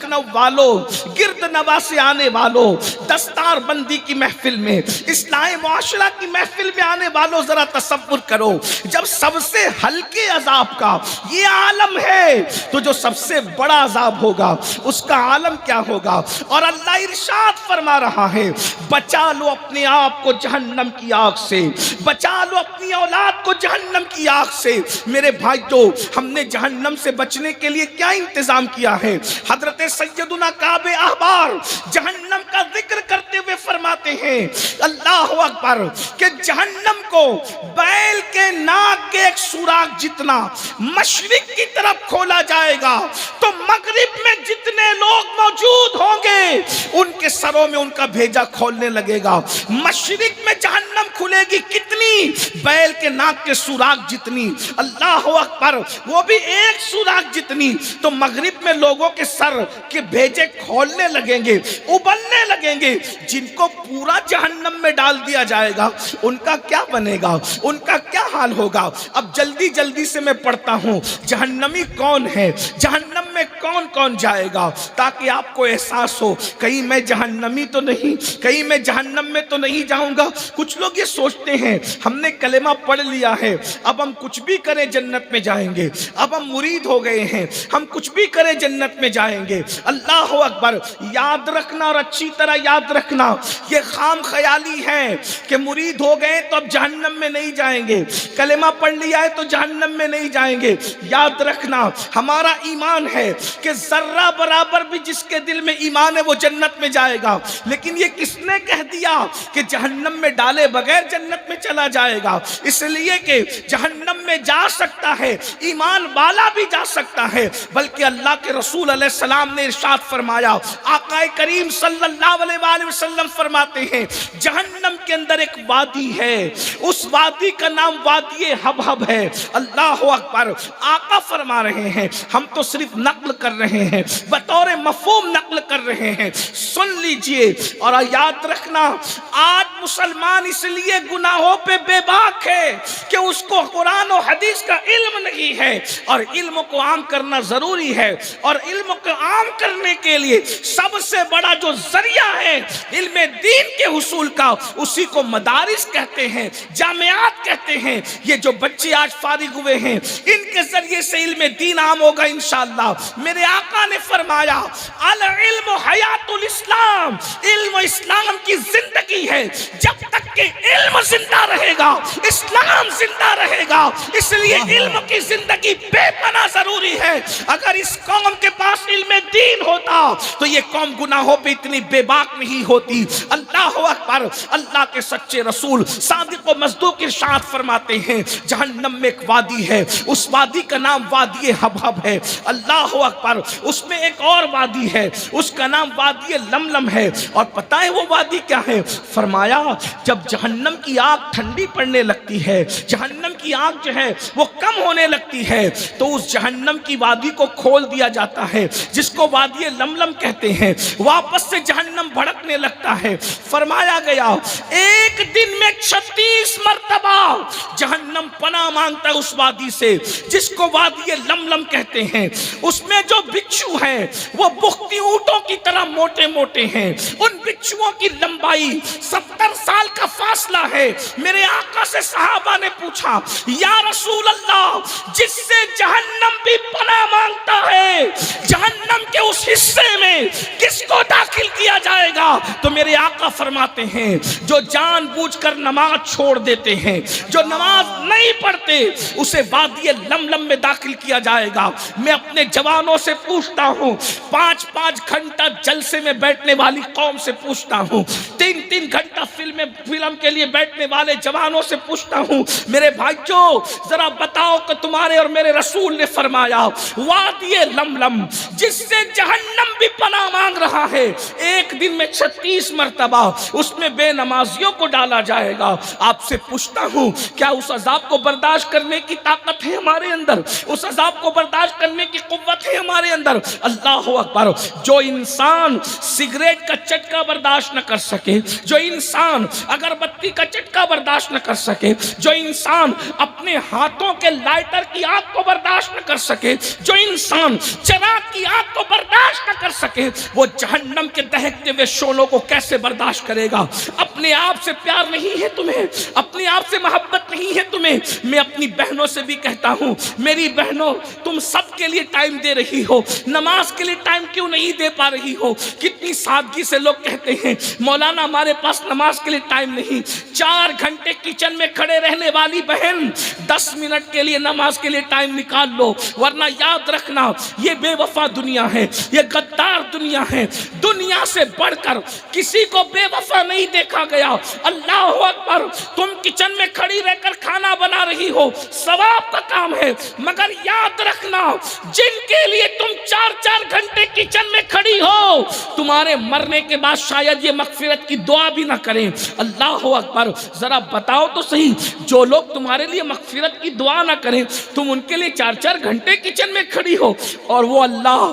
لکھنؤ والوں، گرد نواز سے آنے والوں، دستار بندی کی محفل میں، اصلاح معاشرہ کی محفل میں آنے والوں، ذرا تصور کرو جب سب سے ہلکے عذاب کا یہ عالم ہے تو جو سب سے بڑا عذاب ہوگا اس کا عالم کیا ہوگا؟ اور اللہ ارشاد فرما رہا ہے بچا لو اپنے آپ کو جہنم کی آگ سے، بچا لو اپنی اولاد کو جہنم کی آگ سے۔ میرے بھائیو، ہم نے جہنم سے بچنے کے لیے کیا انتظام کیا ہے؟ حضرت سیدنا کعب احبار جہنم کا ذکر کرتے ہوئے فرماتے ہیں اللہ اکبر کہ جہنم کو بیل کے ناک کے ایک سوراخ جتنا مشرق کی طرف کھولا جائے گا تو مغرب میں جتنے لوگ موجود ہوں گے ان کے سروں میں ان کا بھیجا کھولنے لگے گا۔ مشرق میں جہنم کھلے گی کتنی؟ بیل کے ناک کے سوراخ جتنی، اللہ اکبر، وہ بھی ایک سوراخ جتنی۔ تو مغرب میں لوگوں کے سر کے بھیجے کھولنے لگیں گے، ابلنے لگیں گے۔ جن کو پورا جہنم میں ڈال دیا جائے گا ان کا کیا بنے گا؟ ان کا کیا حال ہوگا؟ اب جلدی جلدی سے میں پڑھتا ہوں جہنمی کون ہے، جہنم میں کون کون جائے گا، تاکہ آپ کو احساس ہو کہیں میں جہنمی تو نہیں، کہیں میں جہنم میں تو نہیں جاؤں گا۔ کچھ لوگ یہ سوچتے ہیں ہم نے کلمہ پڑھ لیا ہے، اب ہم کچھ بھی کریں جنت میں جائیں گے، اب ہم مرید ہو گئے ہیں، ہم کچھ بھی کریں جنت میں جائیں گے۔ اللہ اکبر، یاد رکھنا اور اچھی طرح یاد رکھنا، یہ خام خیالی ہے کہ مرید ہو گئے تو اب جہنم میں نہیں جائیں گے، کلمہ پڑھ لیا ہے تو جہنم میں نہیں جائیں گے۔ یاد رکھنا ہمارا ایمان ہے کہ ذرہ برابر بھی جس کے دل میں ایمان ہے وہ جنت میں جائے گا، لیکن یہ کس نے کہہ دیا کہ جہنم میں ڈالے بغیر جنت میں چلا جائے گا؟ اس لیے کہ جہنم میں جا سکتا ہے ایمان والا بھی جا سکتا ہے، بلکہ اللہ کے رسول علیہ السلام نے ارشاد فرمایا، آقا کریم صلی اللہ علیہ وآلہ وسلم فرماتے ہیں جہنم کے اندر ایک وادی ہے، اس وادی کا نام وادی حبہب ہے۔ اللہ اکبر، آقا فرما رہے ہیں، ہم تو صرف نقل کر رہے ہیں، بطور مفہوم نقل کر رہے ہیں، سن لیجئے اور یاد رکھنا۔ آج مسلمان اس لیے گناہوں پہ بے باک ہے کہ اس کو قرآن و حدیث کا علم نہیں ہے، اور علم کو عام کرنا ضروری ہے، اور علم کو عام کرنے کے لیے سب سے بڑا جو ذریعہ ہے علم دین کے حصول کا، اسی کو مدارس کہتے ہیں، جامعات کہتے ہیں۔ یہ جو بچے آج فارغ ہوئے ہیں ان کے ذریعے سے علم دین عام ہوگا انشاءاللہ۔ میرے آقا نے فرمایا العلم حیات الاسلام، علم اسلام کی زندگی ہے، جب تک کہ علم زندہ رہے گا اسلام زندہ رہے گا، اس لیے علم کی زندگی بے پناہ ضروری ہے۔ اگر اس قوم کے پاس علم دین ہوتا تو یہ قوم گناہوں پہ اتنی بے باک نہیں ہوتی۔ اللہ اکبر، اللہ کے سچے رسول صادق و مصدوق ارشاد فرماتے ہیں جہنم میں ایک وادی ہے، اس وادی کا نام وادی حبہب ہے۔ اللہ اکبر، اس میں ایک اور وادی ہے، اس کا نام وادی لملم ہے۔ اور پتہ ہے وہ وادی کیا ہے؟ فرمایا جب جہنم کی آگ ٹھنڈی پڑنے لگتی ہے، جہنم کی آگ جو ہے وہ کم ہونے لگتی ہے، تو اس جہنم کی وادی کو کھول دیا جاتا ہے جس کو وادی لملم کہتے ہیں، واپس سے جہنم بھڑکنے لگتا ہے۔ فرمایا گیا ایک دن میں 36 مرتبہ جہنم پناہ مانگتا ہے اس وادی سے جس کو وادی لملم کہتے ہیں۔ اس میں جو بچھو ہیں وہ بختی اونٹوں کی طرح موٹے موٹے ہیں، ان بچھوؤں کی لمبائی 70 سال کا فاصلہ ہے۔ میرے آقا سے صحابہ نے پوچھا یا رسول اللہ، جس سے جہنم بھی پناہ مانگتا ہے، جہنم کے اس حصے میں کس کو داخل کیا جائے گا؟ تو میرے آقا فرماتے ہیں جو جان بوجھ کر نماز چھوڑ دیتے ہیں، جو نماز نہیں پڑھتے، اسے وادی لملم میں داخل کیا جائے گا۔ میں اپنے جوانوں سے پوچھتا ہوں، 5 گھنٹہ جلسے میں بیٹھنے والی قوم سے پوچھتا ہوں، 3 گھنٹہ فلم کے لیے بیٹھنے والے جوانوں سے پوچھتا ہوں، میرے بھائیو ذرا بتاؤ کہ تمہارے اور میرے رسول نے فرمایا وادی لملم جس سے جہنم بھی پناہ مانگ رہا ہے، ایک دن میں 36 مرتبہ اس میں بے نمازیوں کو ڈالا جائے گا۔ آپ سے پوچھتا ہوں کیا اس عذاب کو برداشت کرنے کی طاقت ہے ہمارے اندر؟ اس عذاب کو برداشت کرنے کی قوت ہے ہمارے اندر؟ اللہ اکبر، جو انسان سگریٹ کا چٹکا برداشت نہ کر سکے، جو انسان اگربتی کا چٹکا برداشت نہ کر سکے، جو انسان اپنے ہاتھوں کے لائٹر کی آگ کو برداشت نہ کر سکے، جو انسان چراغ کی آگ کو برداشت نہ کر سکے وہ جہنم کے دہکتے ہوئے شعلوں کو کیسے برداشت کرے گا؟ اپنے آپ سے پیار نہیں ہے تمہیں، اپنے آپ سے محبت نہیں ہے تمہیں۔ میں اپنی بہنوں سے بھی کہتا ہوں، میری بہنوں تم سب کے لیے ٹائم دے رہی ہو، نماز کے لیے ٹائم کیوں نہیں دے پا رہی ہو؟ کتنی سادگی سے لوگ کہتے ہیں مولانا ہمارے پاس نماز کے لیے ٹائم نہیں۔ 4 گھنٹے کچن میں کھڑے رہنے والی بہن 10 منٹ کے لیے نماز کے لیے ٹائم نکال لو، ورنہ یاد رکھنا یہ بے وفا دنیا ہے، یہ غدار دنیا ہے۔ دنیا سے بڑھ کر کسی کو بے وفا نہیں دیکھا گیا۔ اللہ اکبر، تم کچن میں کھڑی رہ کر کھانا بنا رہی ہو، ثواب کا کام ہے، مگر یاد رکھنا جن کے لیے تم 4 گھنٹے کچن میں کھڑی ہو، تمہارے مرنے کے بعد شاید یہ مغفرت کی دعا بھی نہ کریں۔ اللہ اکبر، ذرا بتاؤ تو صحیح، جو لوگ تمہارے لیے مغفرت کی دعا نہ کریں، تم ان کے لیے 4 گھنٹے کچن میں کھڑی ہو، اور وہ اللہ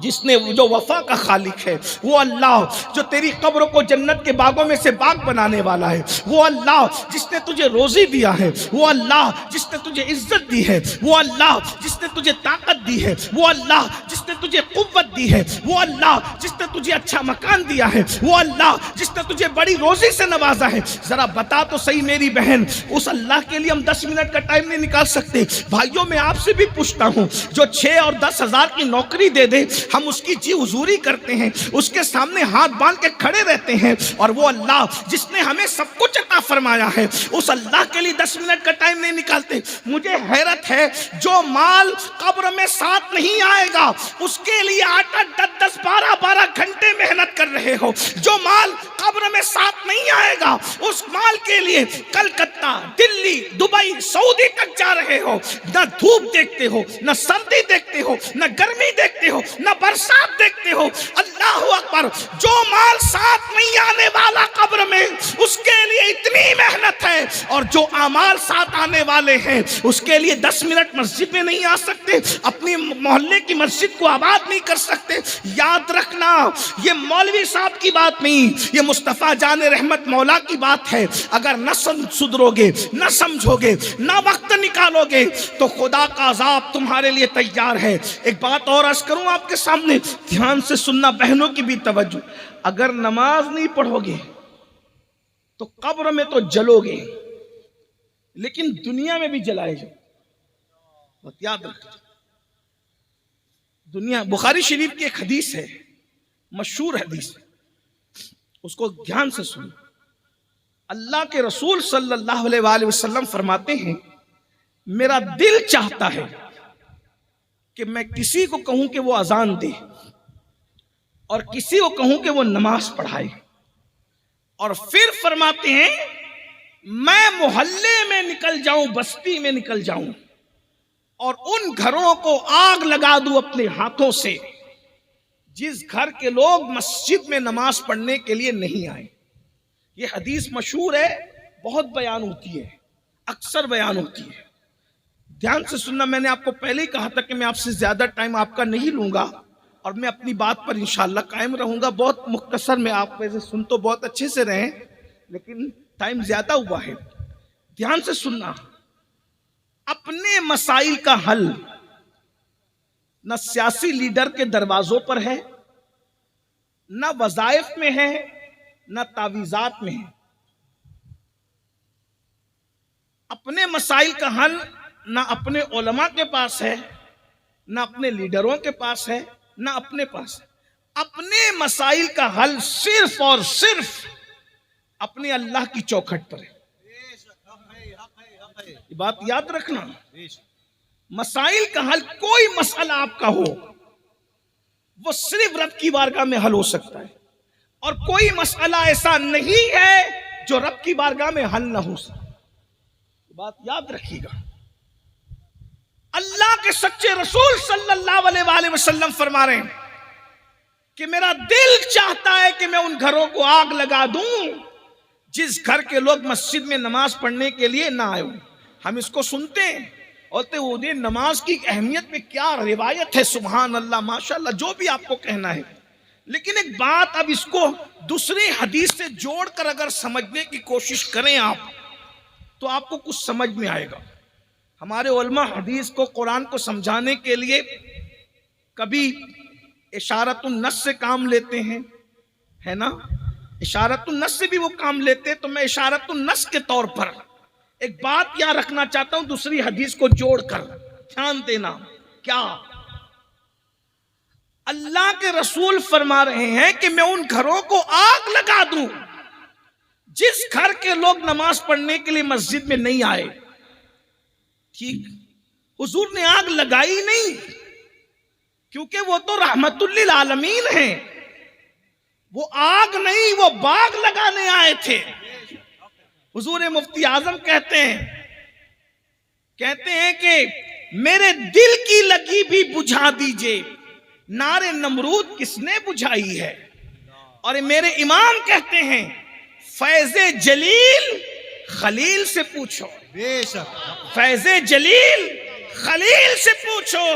جس نے جو وفا کا خالق ہے، وہ اللہ جو تیری قبر کو جنت کے باغوں میں سے باغ بنانے والا ہے، وہ اللہ جس نے تجھے روزی دیا ہے، وہ اللہ جس نے تجھے عزت دی ہے، وہ اللہ جس نے تجھے طاقت دی ہے، وہ اللہ جس نے تجھے قوت دی ہے، وہ اللہ جس نے تجھے اچھا مکان دیا ہے، وہ اللہ جس نے تجھے بڑی روزی سے نوازا ہے۔ ذرا بتا تو صحیح میری بہن، اس اللہ کے لیے ہم 10 منٹ کا ٹائم نہیں نکال سکتے؟ بھائیوں میں آپ سے بھی پوچھتا ہوں، جو 6 اور 10 ہزار کی نوکری دے دے، ہم اس کی جی حضوری کرتے ہیں، اس کے سامنے ہاتھ باندھ کے کھڑے رہتے ہیں، اور وہ اللہ جس نے ہمیں سب کچھ عطا فرمایا ہے، اس اللہ کے لیے 10 منٹ کا ٹائم نہیں نکالتے۔ مجھے حیرت ہے، جو مال قبر میں ساتھ نہیں آئے گا اس کے لیے 8-10 12 گھنٹے محنت کر رہے ہو، جو مال قبر میں ساتھ نہیں آئے گا اس مال کے لیے کلکتہ، دلی، دبئی، سعودی تک جا رہے ہو، نہ دھوپ دیکھتے ہو، نہ سردی دیکھتے ہو، نہ گرمی دیکھتے ہو، نہ برسات دیکھتے ہو۔ اللہ اکبر، جو مال ساتھ نہیں آنے والا قبر میں اس کے لیے اتنی محنت ہے، اور جو اعمال ساتھ آنے والے ہیں اس کے لیے 10 منٹ مسجد میں نہیں آ سکتے، اپنی محلے کی مسجد کو آباد نہیں کر سکتے۔ یاد رکھنا، یہ مولوی صاحب کی بات نہیں، یہ مصطفیٰ جان رحمت مولا کی بات ہے۔ اگر نہ سدھرو گے، نہ سمجھو گے، نہ وقت نکالو گے تو خدا کا عذاب تمہارے لیے تیار ہے۔ ایک بات اور عرض کروں آپ کے سامنے، دھیان سے سننا، بہنوں کی بھی توجہ۔ اگر نماز نہیں پڑھو گے تو قبر میں تو جلو گے، لیکن دنیا میں بھی جلائے جاؤ، بات یاد رکھو۔ دنیا، بخاری شریف کی ایک حدیث ہے، مشہور حدیث، اس کو دھیان سے سنو۔ اللہ کے رسول صلی اللہ علیہ وآلہ وسلم فرماتے ہیں، میرا دل چاہتا ہے کہ میں کسی کو کہوں کہ وہ اذان دے، اور کسی کو کہوں کہ وہ نماز پڑھائے، اور پھر فرماتے ہیں میں محلے میں نکل جاؤں، بستی میں نکل جاؤں، اور ان گھروں کو آگ لگا دوں اپنے ہاتھوں سے جس گھر کے لوگ مسجد میں نماز پڑھنے کے لیے نہیں آئے۔ یہ حدیث مشہور ہے، بہت بیان ہوتی ہے، اکثر بیان ہوتی ہے۔ دھیان سے سننا، میں نے آپ کو پہلے ہی کہا تھا کہ میں آپ سے زیادہ ٹائم آپ کا نہیں لوں گا، اور میں اپنی بات پر انشاءاللہ قائم رہوں گا۔ بہت مختصر میں، آپ ویسے سن تو بہت اچھے سے رہیں، لیکن ٹائم زیادہ ہوا ہے۔ دھیان سے سننا، اپنے مسائل کا حل نہ سیاسی لیڈر کے دروازوں پر ہے، نہ وظائف میں ہے، نہ تعویذات میں ہے۔ اپنے مسائل کا حل نہ اپنے علماء کے پاس ہے، نہ اپنے لیڈروں کے پاس ہے، نہ اپنے پاس ہے۔ اپنے مسائل کا حل صرف اور صرف اپنے اللہ کی چوکھٹ پر ہے۔ یہ بات یاد رکھنا، مسائل کا حل، کوئی مسئلہ آپ کا ہو وہ صرف رب کی بارگاہ میں حل ہو سکتا ہے، اور کوئی مسئلہ ایسا نہیں ہے جو رب کی بارگاہ میں حل نہ ہو سکتا۔ یہ بات یاد رکھیے گا۔ اللہ کے سچے رسول صلی اللہ علیہ وآلہ وسلم فرما رہے ہیں کہ میرا دل چاہتا ہے کہ میں ان گھروں کو آگ لگا دوں جس گھر کے لوگ مسجد میں نماز پڑھنے کے لیے نہ آئے ہوں۔ ہم اس کو سنتے ہیں، اور نماز کی اہمیت میں کیا روایت ہے، سبحان اللہ، ماشاءاللہ، جو بھی آپ کو کہنا ہے، لیکن ایک بات، اب اس کو دوسری حدیث سے جوڑ کر اگر سمجھنے کی کوشش کریں آپ، تو آپ کو کچھ سمجھ میں آئے گا۔ ہمارے علماء حدیث کو، قرآن کو سمجھانے کے لیے کبھی اشارت النص سے کام لیتے ہیں، ہے نا، اشارت النص سے بھی وہ کام لیتے ہیں. تو میں اشارت النص کے طور پر ایک بات یہاں رکھنا چاہتا ہوں دوسری حدیث کو جوڑ کر، دھیان دینا. کیا اللہ کے رسول فرما رہے ہیں کہ میں ان گھروں کو آگ لگا دوں جس گھر کے لوگ نماز پڑھنے کے لیے مسجد میں نہیں آئے. ٹھیک، حضور نے آگ لگائی نہیں، کیونکہ وہ تو رحمت للعالمین ہیں. وہ آگ نہیں، وہ باغ لگانے آئے تھے. حضور مفتی اعظم کہتے ہیں کہ میرے دل کی لگی بھی بجھا دیجئے، نار نمرود کس نے بجھائی ہے. اور میرے امام کہتے ہیں فیض جلیل خلیل سے پوچھو، فیض جلیل خلیل سے پوچھو.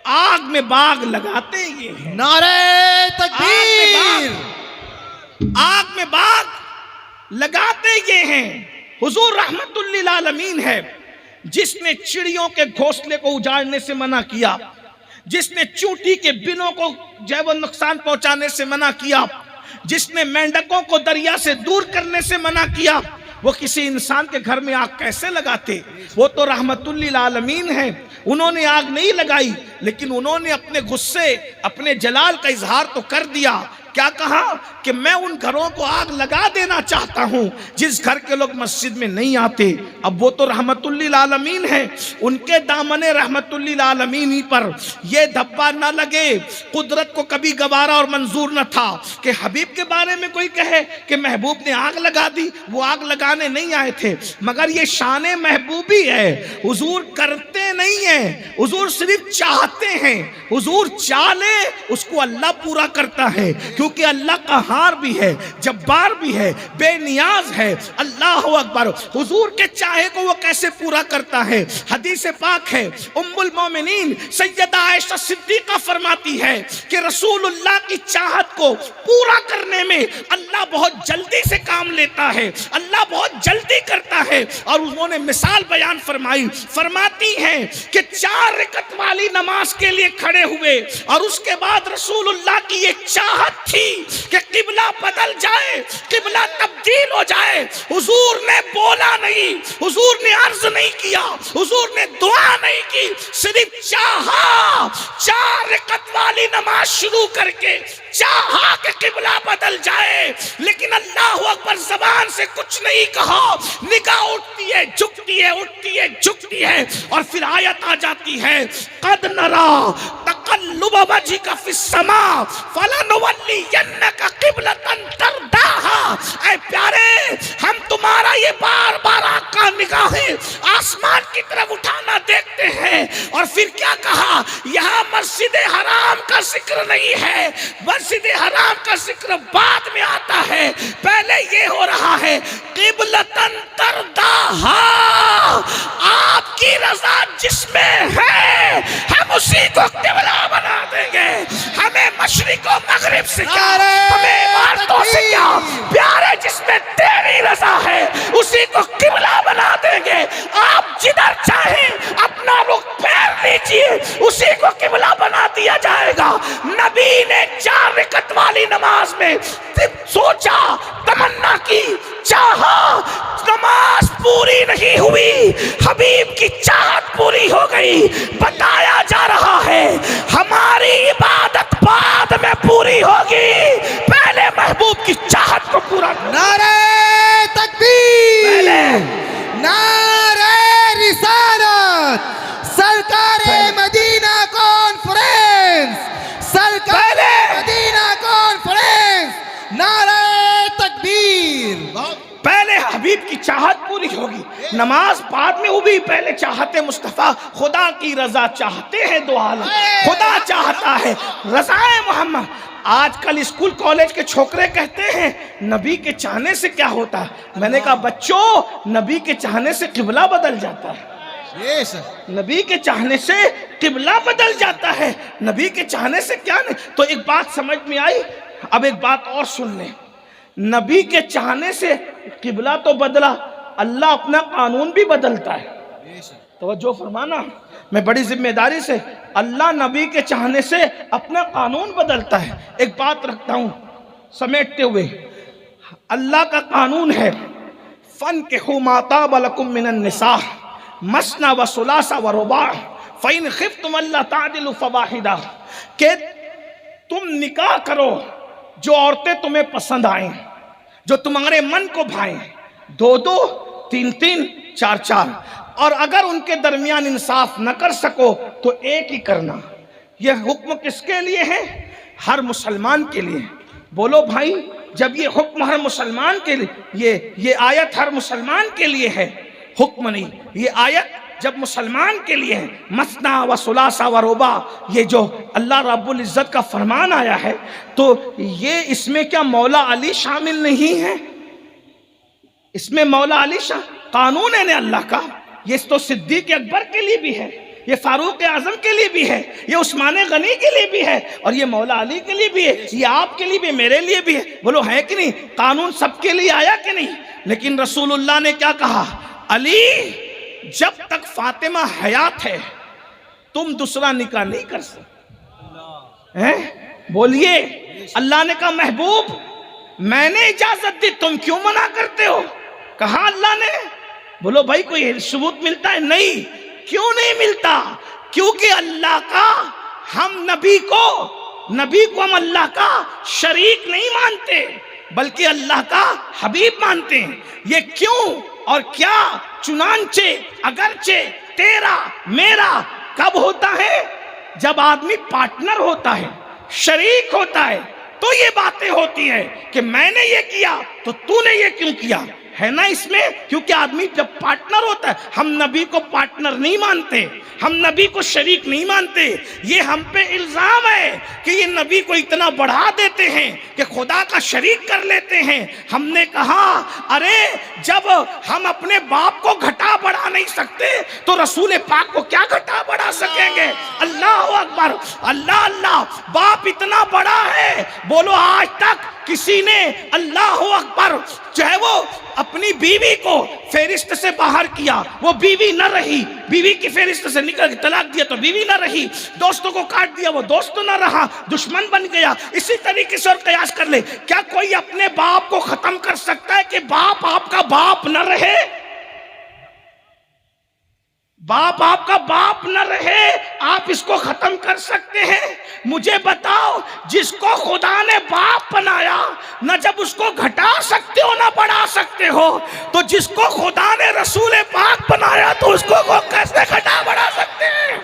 آگ میں باغ لگاتے یہ ہیں. نعرہ تکبیر. آگ میں باغ لگاتے یہ ہیں. حضور رحمت للعالمین ہے جس نے چڑیوں کے گھونسلے کو اجاڑنے سے منع کیا، جس نے چونٹی کے بنوں کو جو ہے وہ نقصان پہنچانے سے منع کیا، جس نے مینڈکوں کو دریا سے دور کرنے سے منع کیا. وہ کسی انسان کے گھر میں آگ کیسے لگاتے؟ وہ تو رحمت للعالمین ہیں. انہوں نے آگ نہیں لگائی، لیکن انہوں نے اپنے غصے، اپنے جلال کا اظہار تو کر دیا. کیا کہا کہ میں ان گھروں کو آگ لگا دینا چاہتا ہوں جس گھر کے لوگ مسجد میں نہیں آتے. اب وہ تو رحمت للعالمین ہیں، ان کے دامن رحمت للعالمین ہی پر یہ دھبا نہ لگے. قدرت کو کبھی گوارا اور منظور نہ تھا کہ حبیب کے بارے میں کوئی کہے کہ محبوب نے آگ لگا دی. وہ آگ لگانے نہیں آئے تھے، مگر یہ شان محبوبی ہے. حضور کرتے نہیں ہیں، حضور صرف چاہتے ہیں. حضور چاہے اس کو اللہ پورا کرتا ہے، کیونکہ اللہ قہار بھی ہے، جبار بھی ہے، بے نیاز ہے. اللہ اکبر. حضور کے چاہے کو وہ کیسے پورا کرتا ہے؟ حدیث پاک ہے، ام المومنین سیدہ عائشہ صدیقہ فرماتی ہے کہ رسول اللہ کی چاہت کو پورا کرنے میں اللہ بہت جلدی سے کام لیتا ہے، اللہ بہت جلدی کرتا ہے. اور انہوں نے مثال بیان فرمائی، فرماتی ہیں کہ 4 رکعت والی نماز کے لیے کھڑے ہوئے اور اس کے بعد رسول اللہ کی یہ چاہت تھی کہ قبلہ بدل جائے، قبلہ تبدیل ہو جائے. حضور نے بولا نہیں، حضور نے عرض نہیں کیا، حضور نے دعا نہیں کی، صرف چاہا. 4 رکعت والی نماز شروع کر کے چاہا کہ قبلہ بدل جائے، لیکن اللہ اکبر زبان سے کچھ نہیں کہا. نگاہ اٹھتی ہے، جھکتی ہے، اٹھتی ہے، جھکتی ہے، اور پھر آیت آ جاتی ہے قد نرا تقلب وجهك في السماء فلنولینک قبلۃ ترضاها. اے پیارے، ہم تمہارا یہ بار بار آقا نگاہیں آسمان کی طرف اٹھانا دیکھتے ہیں. اور پھر کیا کہا؟ یہاں مسجد حرام کا ذکر نہیں ہے، مسجد حرام کا ذکر بعد میں آتا ہے، پہلے یہ ہو رہا ہے قبلۃ ترضاها. آپ کی رضا جس میں ہے ہم اسی کو قبلہ بنا دیں گے. ہمیں مشرق و مغرب سے کیا، ہمیں عمارتوں سے کیا، پیارے جس میں تیری رضا ہے اسی کو قبلہ بنا دیں گے. آپ جدھر چاہیں اپنا رخ پھیر لیجئے، اسی کو قبلہ بنا دیا جائے گا. نبی نے 4 رکعت والی نماز میں سوچا، تمنا کی، چاہا، نماز پوری نہیں ہوئی، حبیب کی چاہت پوری ہو گئی. بتایا جا رہا ہے ہماری عبادت بعد میں پوری ہوگی، پہلے محبوب کی چاہت کو پورا کرو. نعرہ تکبیر. پہلے نعرہ رسالت. سرکار مدینہ کانفرنس. سرکار مدینہ کانفرنس. نعرہ تکبیر. پہلے حبیب کی چاہت پوری ہوگی، نماز بعد میں ہوگی. پہلے چاہتے مصطفیٰ، خدا کی رضا چاہتے ہیں دو عالم، خدا چاہتا ہے رضا محمد. آج کل اسکول کالج کے چھوکرے کہتے ہیں نبی کے چاہنے سے کیا ہوتا ہے. میں نے کہا بچوں، نبی کے چاہنے سے قبلہ بدل جاتا ہے. نبی کے چاہنے سے قبلہ بدل جاتا ہے، نبی کے چاہنے سے کیا نہیں. تو ایک بات سمجھ میں آئی. اب ایک بات اور سن لیں، نبی کے چاہنے سے قبلہ تو بدلا، اللہ اپنا قانون بھی بدلتا ہے. توجہ فرمانا، میں بڑی ذمہ داری سے، اللہ نبی کے چاہنے سے اپنا قانون بدلتا ہے۔ ایک بات رکھتا ہوں سمیٹتے ہوئے، اللہ کا قانون ہے فَانْكِحُوا مَا طَابَ لَكُم مِّنَ النِّسَاءِ مَثْنَىٰ وَثُلَاثَ وَرُبَاعَ فَإِنْ خِفْتُمْ أَلَّا تَعْدِلُوا فَوَاحِدَةً، کہ تم نکاح کرو جو عورتیں تمہیں پسند آئیں، جو تمہارے من کو بھائیں، 2 3 4 اور اگر ان کے درمیان انصاف نہ کر سکو تو ایک ہی کرنا۔ یہ حکم کس کے لیے ہے؟ ہر مسلمان کے لیے۔ بولو بھائی، جب یہ حکم ہر مسلمان کے لیے، یہ آیت ہر مسلمان کے لیے ہے، حکم نہیں، یہ آیت جب مسلمان کے لیے ہے، مثنا و ثلاثہ و رباع، یہ جو اللہ رب العزت کا فرمان آیا ہے، تو یہ اس میں کیا مولا علی شامل نہیں ہے؟ اس میں مولا علی قانون ہے اللہ کا، یہ تو صدیق اکبر کے لیے بھی ہے، یہ فاروق اعظم کے لیے بھی ہے، یہ عثمان غنی کے لیے بھی ہے، اور یہ مولا علی کے لیے بھی ہے، یہ آپ کے لیے بھی، میرے لیے بھی ہے۔ بولو ہے کہ نہیں؟ قانون سب کے لیے آیا کہ نہیں؟ لیکن رسول اللہ نے کیا کہا؟ علی، جب تک فاطمہ حیات ہے تم دوسرا نکاح نہیں کر سکتے۔ بولیے، اللہ نے کہا محبوب میں نے اجازت دی، تم کیوں منع کرتے ہو؟ کہا اللہ نے۔ بولو بھائی کوئی ثبوت ملتا ہے؟ نہیں۔ کیوں نہیں ملتا؟ کیونکہ اللہ کا ہم نبی کو ہم اللہ کا شریک نہیں مانتے بلکہ اللہ کا حبیب مانتے ہیں۔ یہ کیوں اور کیا؟ چنانچہ اگرچہ تیرا میرا کب ہوتا ہے؟ جب آدمی پارٹنر ہوتا ہے، شریک ہوتا ہے، تو یہ باتیں ہوتی ہیں کہ میں نے یہ کیا تو تو نے یہ کیوں کیا، ہے نا اس میں؟ کیونکہ آدمی جب پارٹنر ہوتا ہے، ہم نبی کو پارٹنر نہیں مانتے، ہم نبی کو شریک نہیں مانتے۔ یہ ہم پہ الزام ہے کہ یہ نبی کو اتنا بڑھا دیتے ہیں کہ خدا کا شریک کر لیتے ہیں۔ ہم نے کہا ارے جب ہم اپنے باپ کو گھٹا بڑھا نہیں سکتے تو رسول پاک کو کیا گھٹا بڑھا سکیں گے؟ اللہ اکبر، اللہ اللہ، باپ اتنا بڑا ہے۔ بولو آج تک کسی نے اللہ اکبر چاہے وہ اپنی بیوی کو فہرست سے باہر کیا، وہ بیوی نہ رہی، بیوی کی فہرست سے نکل کے طلاق دیا تو بیوی نہ رہی، دوستوں کو کاٹ دیا وہ دوست نہ رہا، دشمن بن گیا۔ اسی طریقے سے اور قیاس کر لے، کیا کوئی اپنے باپ کو ختم کر سکتا ہے کہ باپ آپ کا باپ نہ رہے؟ باپ آپ کا باپ نہ رہے، آپ اس کو ختم کر سکتے ہیں؟ مجھے بتاؤ، جس کو خدا نے باپ بنایا، نہ جب اس کو گھٹا سکتے ہو نہ بڑھا سکتے ہو، تو جس کو خدا نے رسول پاک بنایا تو اس کو کیسے گھٹا بڑھا سکتے ہیں؟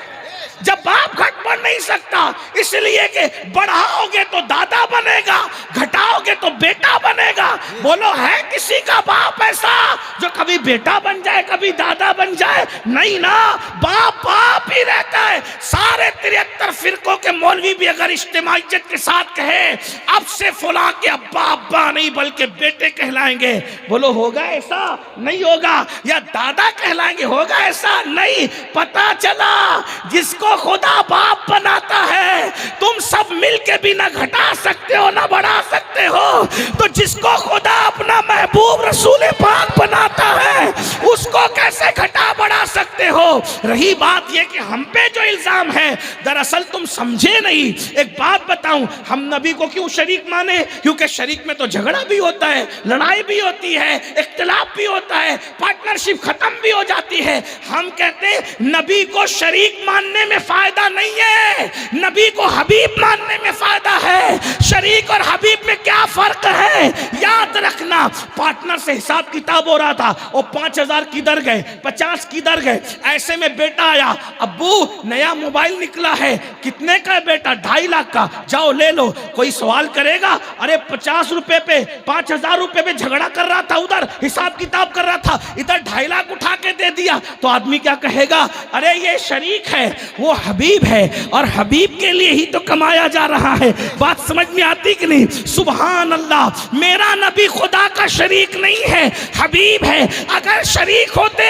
جب باپ گھٹ بڑھ نہیں سکتا، اس لیے کہ بڑھاؤ گے تو دادا بنے گا، گھٹاؤ گے تو بیٹا بنے گا۔ بولو ہے کسی کا باپ ایسا جو کبھی بیٹا بن جائے کبھی دادا بن جائے؟ نہیں نا، باپ باپ ہی رہتا ہے۔ سارے 73 فرقوں کے مولوی بھی اگر اجتماعیت کے ساتھ کہے اب سے فلاں کے ابا ابا نہیں بلکہ بیٹے کہلائیں گے، بولو ہوگا ایسا؟ نہیں ہوگا۔ یا دادا کہلائیں گے، ہوگا ایسا؟ نہیں۔ پتہ چلا جس کو خدا باپ بناتا ہے تم سب مل کے بھی نہ گھٹا سکتے ہو نہ بڑھا سکتے ہو، تو جس کو خدا اپنا محبوب رسول پاک بناتا ہے اس کو کیسے گھٹا بڑھا سکتے ہو؟ رہی بات یہ کہ ہم پہ جو الزام ہے، دراصل تم سمجھے نہیں۔ ایک بات بتاؤں، ہم نبی کو کیوں شریک مانے؟ کیونکہ شریک میں تو جھگڑا بھی ہوتا ہے، لڑائی بھی ہوتی ہے، اختلاف بھی ہوتا ہے، پارٹنرشپ ختم بھی ہو جاتی ہے۔ ہم کہتے ہیں نبی کو شریک ماننے میں فائدہ نہیں ہے، نبی کو حبیب ماننے میں فائدہ ہے۔ شریک اور حبیب میں کیا فرق ہے؟ یاد رکھنا، پارٹنر سے حساب کتاب ہو رہا تھا، وہ 5000 کدھر گئے، 50 کدھر گئے، ایسے میں بیٹا آیا، ابو نیا موبائل نکلا ہے، کتنے کا ہے بیٹا؟ 2.5 لاکھ کا، جاؤ لے لو۔ کوئی سوال کرے گا؟ ارے 50 روپے پہ 5000 روپے پہ جھگڑا کر رہا تھا، ادھر حساب کتاب کر رہا تھا، ادھر 2.5 لاکھ اٹھا کے دے دیا، تو آدمی کیا کہے گا؟ ارے یہ شریک ہے، وہ حبیب ہے، اور حبیب کے لیے ہی تو کمایا جا رہا ہے۔ بات سمجھ میں آتی کہ نہیں؟ سبحان اللہ۔ میرا نبی خدا کا شریک نہیں ہے، حبیب ہے. اگر شریک ہوتے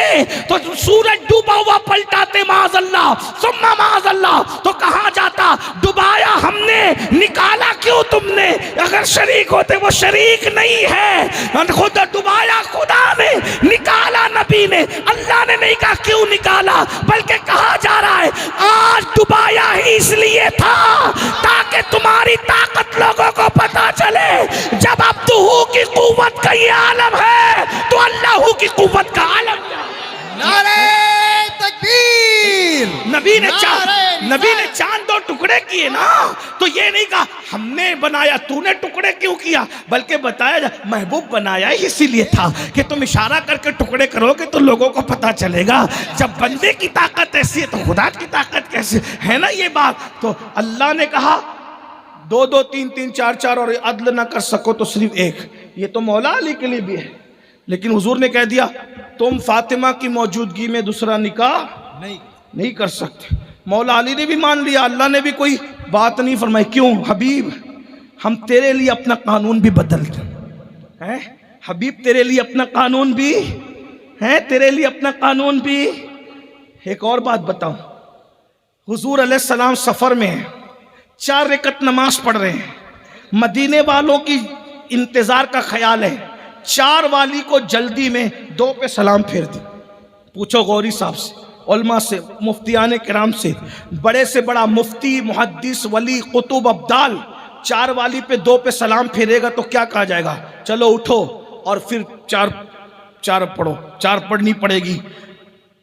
تو سورج ڈوبا ہوا پلٹاتے معاذ اللہ ثم معاذ اللہ، تو کہاں جاتا؟ ڈبایا ہم نے، نکالا کیوں تم نے؟ اگر شریک ہوتے، وہ شریک نہیں ہے، خود ڈبایا خدا نے، نکالا نبی نے. اللہ نے نہیں کہا کیوں نکالا، بلکہ کہا جا رہا ہے آج ڈبایا ہی اس لیے تھا تاکہ تمہاری طاقت لوگوں کو پتا چلے. جب عبدہ کی قوت کا یہ عالم ہے تو اللہ کی قوت کا عالم ہے. نعرہ تکبیر. نبی نے چاند دو ٹکڑے کیے نا، تو یہ نہیں کہا ہم نے بنایا تو نے ٹکڑے کیوں کیا، بلکہ بتایا جا محبوب بنایا ہی اسی لیے تھا کہ تم اشارہ کر کے ٹکڑے کرو گے تو لوگوں کو پتا چلے گا. جب بندے کی طاقت ایسی ہے تو خدا کی طاقت کیسی ہے نا یہ بات. تو اللہ نے کہا 2 2 3 3 4 4 اور عدل نہ کر سکو تو صرف ایک. یہ تو مولا علی کے لیے بھی ہے، لیکن حضور نے کہہ دیا تم فاطمہ کی موجودگی میں دوسرا نکاح نہیں کر سکتے. مولا علی نے بھی مان لیا، اللہ نے بھی کوئی بات نہیں فرمائی. کیوں؟ حبیب ہم تیرے لیے اپنا قانون بھی بدل دیں. حبیب تیرے لیے اپنا قانون بھی ہے، تیرے لیے اپنا قانون بھی. ایک اور بات بتاؤں، حضور علیہ السلام سفر میں ہیں، 4 رکعت نماز پڑھ رہے ہیں، مدینے والوں کی انتظار کا خیال ہے، 4 والی کو جلدی میں 2 پہ سلام پھیر دی. پوچھو غوری صاحب سے، علماء سے، مفتیان کرام سے، بڑے سے بڑا مفتی، محدث، ولی، قطب، ابدال 4 والی پہ 2 پہ سلام پھیرے گا تو کیا کہا جائے گا؟ چلو اٹھو اور پھر 4 پڑھو، 4 پڑھنی پڑے گی.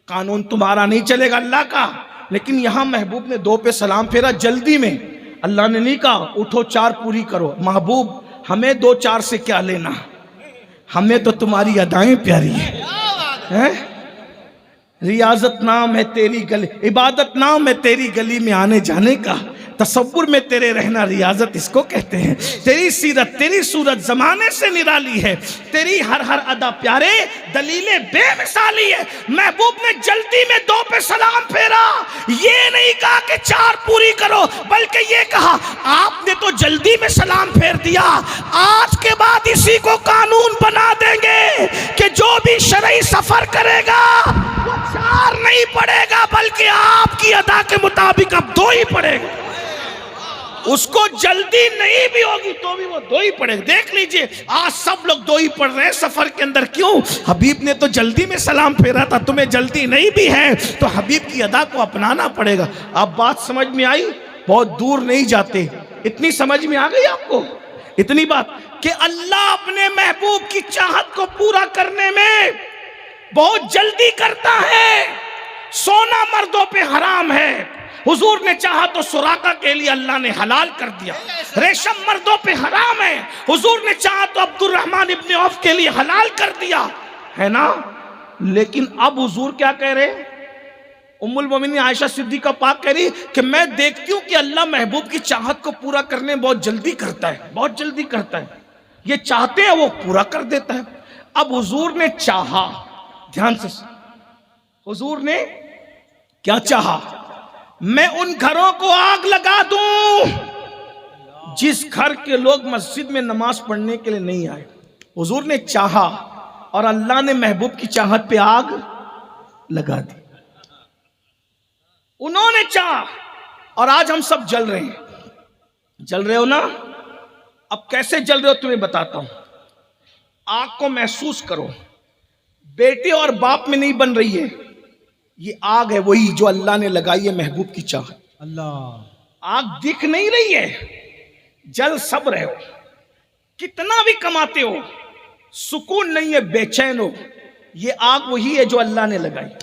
قانون تمہارا نہیں چلے گا، اللہ کا. لیکن یہاں محبوب نے 2 پہ سلام پھیرا جلدی میں. اللہ نے نہیں کہا اٹھو 4 پوری کرو. محبوب ہمیں 2 4 سے کیا لینا، ہمیں تو تمہاری ادائیں پیاری ہیں. ریاضت نام ہے تیری گلی، عبادت نام ہے تیری گلی میں آنے جانے کا، تصور میں تیرے رہنا ریاضت اس کو کہتے ہیں. تیری سیرت تیری صورت زمانے سے نرالی ہے، تیری ہر ادا پیارے دلیل بے مثالی ہے. محبوب نے جلدی میں 2 پہ سلام پھیرا، یہ نہیں کہا کہ 4 پوری کرو، بلکہ یہ کہا آپ نے تو جلدی میں سلام پھیر دیا، آج کے بعد اسی کو قانون بنا دیں گے کہ جو بھی شرعی سفر کرے گا وہ 4 نہیں پڑے گا، بلکہ آپ کی ادا کے مطابق اب 2 ہی پڑے گا. اس کو جلدی نہیں بھی ہوگی تو بھی وہ 2 ہی پڑھے گا. دیکھ لیجئے آج سب لوگ 2 ہی پڑھ رہے ہیں سفر کے اندر. کیوں؟ حبیب نے تو جلدی میں سلام پھیرا تھا، تمہیں جلدی نہیں بھی ہے تو حبیب کی ادا کو اپنانا پڑے گا. اب بات سمجھ میں آئی؟ بہت دور نہیں جاتے، اتنی سمجھ میں آ گئی آپ کو؟ اتنی بات کہ اللہ اپنے محبوب کی چاہت کو پورا کرنے میں بہت جلدی کرتا ہے. سونا مردوں پہ حرام ہے، حضور نے چاہا تو سراقہ کے لیے اللہ نے حلال کر دیا. ریشم مردوں پہ حرام ہے، حضور نے چاہا تو عبد الرحمن ابن عوف کے لیے حلال کر دیا ہے نا. لیکن اب حضور کیا کہہ رہے ہیں؟ ام المومنین عائشہ صدیقہ پاک کہہ رہی کہ میں دیکھتی ہوں کہ اللہ محبوب کی چاہت کو پورا کرنے بہت جلدی کرتا ہے، بہت جلدی کرتا ہے. یہ چاہتے ہیں وہ پورا کر دیتا ہے. اب حضور نے چاہا، دھیان سے، حضور نے کیا چاہا؟ میں ان گھروں کو آگ لگا دوں جس گھر کے لوگ مسجد میں نماز پڑھنے کے لیے نہیں آئے. حضور نے چاہا اور اللہ نے محبوب کی چاہت پہ آگ لگا دی. انہوں نے چاہا اور آج ہم سب جل رہے ہیں. جل رہے ہو نا؟ اب کیسے جل رہے ہو تمہیں بتاتا ہوں. آگ کو محسوس کرو، بیٹے اور باپ میں نہیں بن رہی ہے، یہ آگ ہے وہی جو اللہ نے لگائی ہے محبوب کی چاہت. اللہ، آگ دکھ نہیں رہی ہے، جل سب رہے ہو، کتنا بھی کماتے ہو سکون نہیں ہے، بے چین ہو. یہ آگ وہی ہے جو اللہ نے لگائی.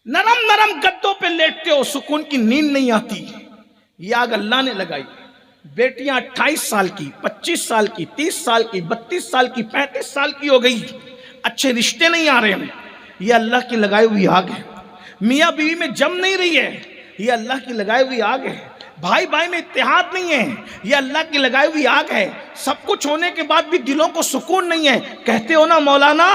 نرم نرم گدوں پہ لیٹتے ہو، سکون کی نیند نہیں آتی، یہ آگ اللہ نے لگائی. بیٹیاں 28 سال کی، 25 سال کی، 30 سال کی، 32 سال کی، 35 سال کی ہو گئی، اچھے رشتے نہیں آ رہے ہیں، یہ اللہ کی لگائی ہوئی آگ ہے. میاں بیوی میں جم نہیں رہی ہے، یہ اللہ کی لگائی ہوئی آگ ہے. بھائی بھائی میں اتحاد نہیں ہے، یہ اللہ کی لگائی ہوئی آگ ہے. سب کچھ ہونے کے بعد بھی دلوں کو سکون نہیں ہے. کہتے ہو نا مولانا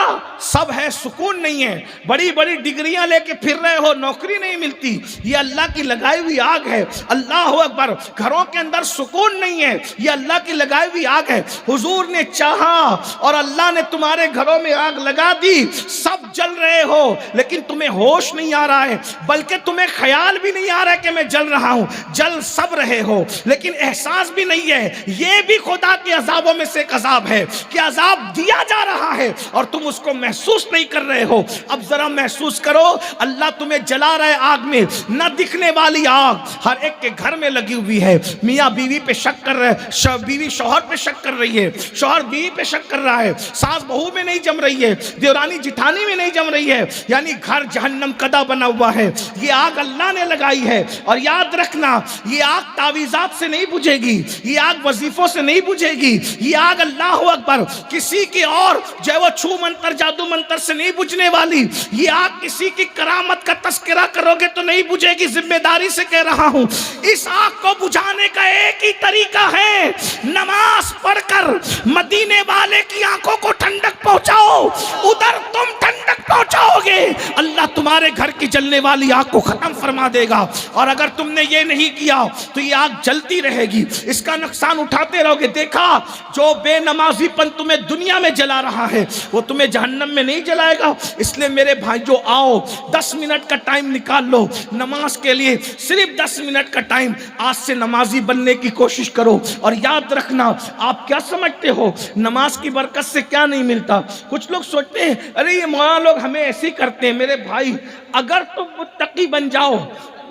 سب ہے سکون نہیں ہے, بڑی بڑی ڈگریاں لے کے پھر رہے ہو نوکری نہیں ملتی, یہ اللہ کی لگائی ہوئی آگ ہے. اللہ اکبر. گھروں کے اندر سکون نہیں ہے, یہ اللہ کی لگائی ہوئی آگ ہے. حضور نے چاہا اور اللہ نے تمہارے گھروں میں آگ لگا دی, سب جل رہے ہو لیکن تمہیں ہوش نہیں آ رہا ہے, بلکہ تمہیں خیال بھی نہیں آ رہا ہے کہ میں جل رہا ہوں. جل سب رہے ہو لیکن احساس بھی نہیں ہے. یہ بھی خدا کے عذابوں میں سے ایک عذاب ہے کہ عذاب دیا جا رہا ہے اور تم اس کو محسوس نہیں کر رہے ہو. اب ذرا محسوس کرو, اللہ تمہیں جلا رہا ہے آگ میں, نہ دکھنے والی آگ ہر ایک کے گھر میں لگی ہوئی ہے. میاں بیوی پہ شک کر رہے, بیوی شوہر پہ شک کر رہی ہے, شوہر بیوی پہ شک کر رہا ہے, ساس بہو میں نہیں جم رہی ہے, دیورانی جٹھانی میں نہیں جم رہی ہے, یعنی گھر جہنم کدا بنا ہوا ہے. یہ آگ اللہ نے لگائی ہے. اور یاد رکھنا یہ آگ تعویذات سے نہیں بجھے گی, یہ آگ وظیفوں سے نہیں بجھے گی, یہ آگ اللہ اکبر کسی کی اور جو وہ چھو منتر جادو منتر سے نہیں بجھنے والی. یہ آگ کسی کی کرامت کا تذکرہ کرو گے تو نہیں بجھے گی, ذمہ داری سے کہہ رہا ہوں. اس آگ کو بجھانے کا ایک ہی طریقہ ہے, نماز پڑھ کر مدینے والے کی آنکھوں کو ٹھنڈک پہنچاؤ, ادھر تم ٹھنڈک پہنچاؤ گے, اللہ تمہارے گھر کی جلنے والی آگ کو ختم فرما دے گا. اور اگر تم نے یہ نہیں کیا تو یہ آگ جلتی رہے گی, اس کا نقصان اٹھاتے رہو گے. دیکھا جو بے نمازی پن تمہیں دنیا میں جلا رہا ہے وہ تمہیں جہنم میں نہیں جلائے گا. اس لیے میرے بھائی جو آؤ 10 منٹ کا ٹائم نکال لو نماز کے لیے, صرف 10 منٹ کا ٹائم, آج سے نمازی بننے کی کوشش کرو. اور یاد رکھنا آپ کیا سمجھتے ہو نماز کی برکت سے کیا نہیں ملتا. کچھ لوگ سوچتے ہیں ارے یہ مولانا لوگ ہمیں ایسے ہی کرتے ہیں. میرے بھائی اگر تم متقی بن جاؤ,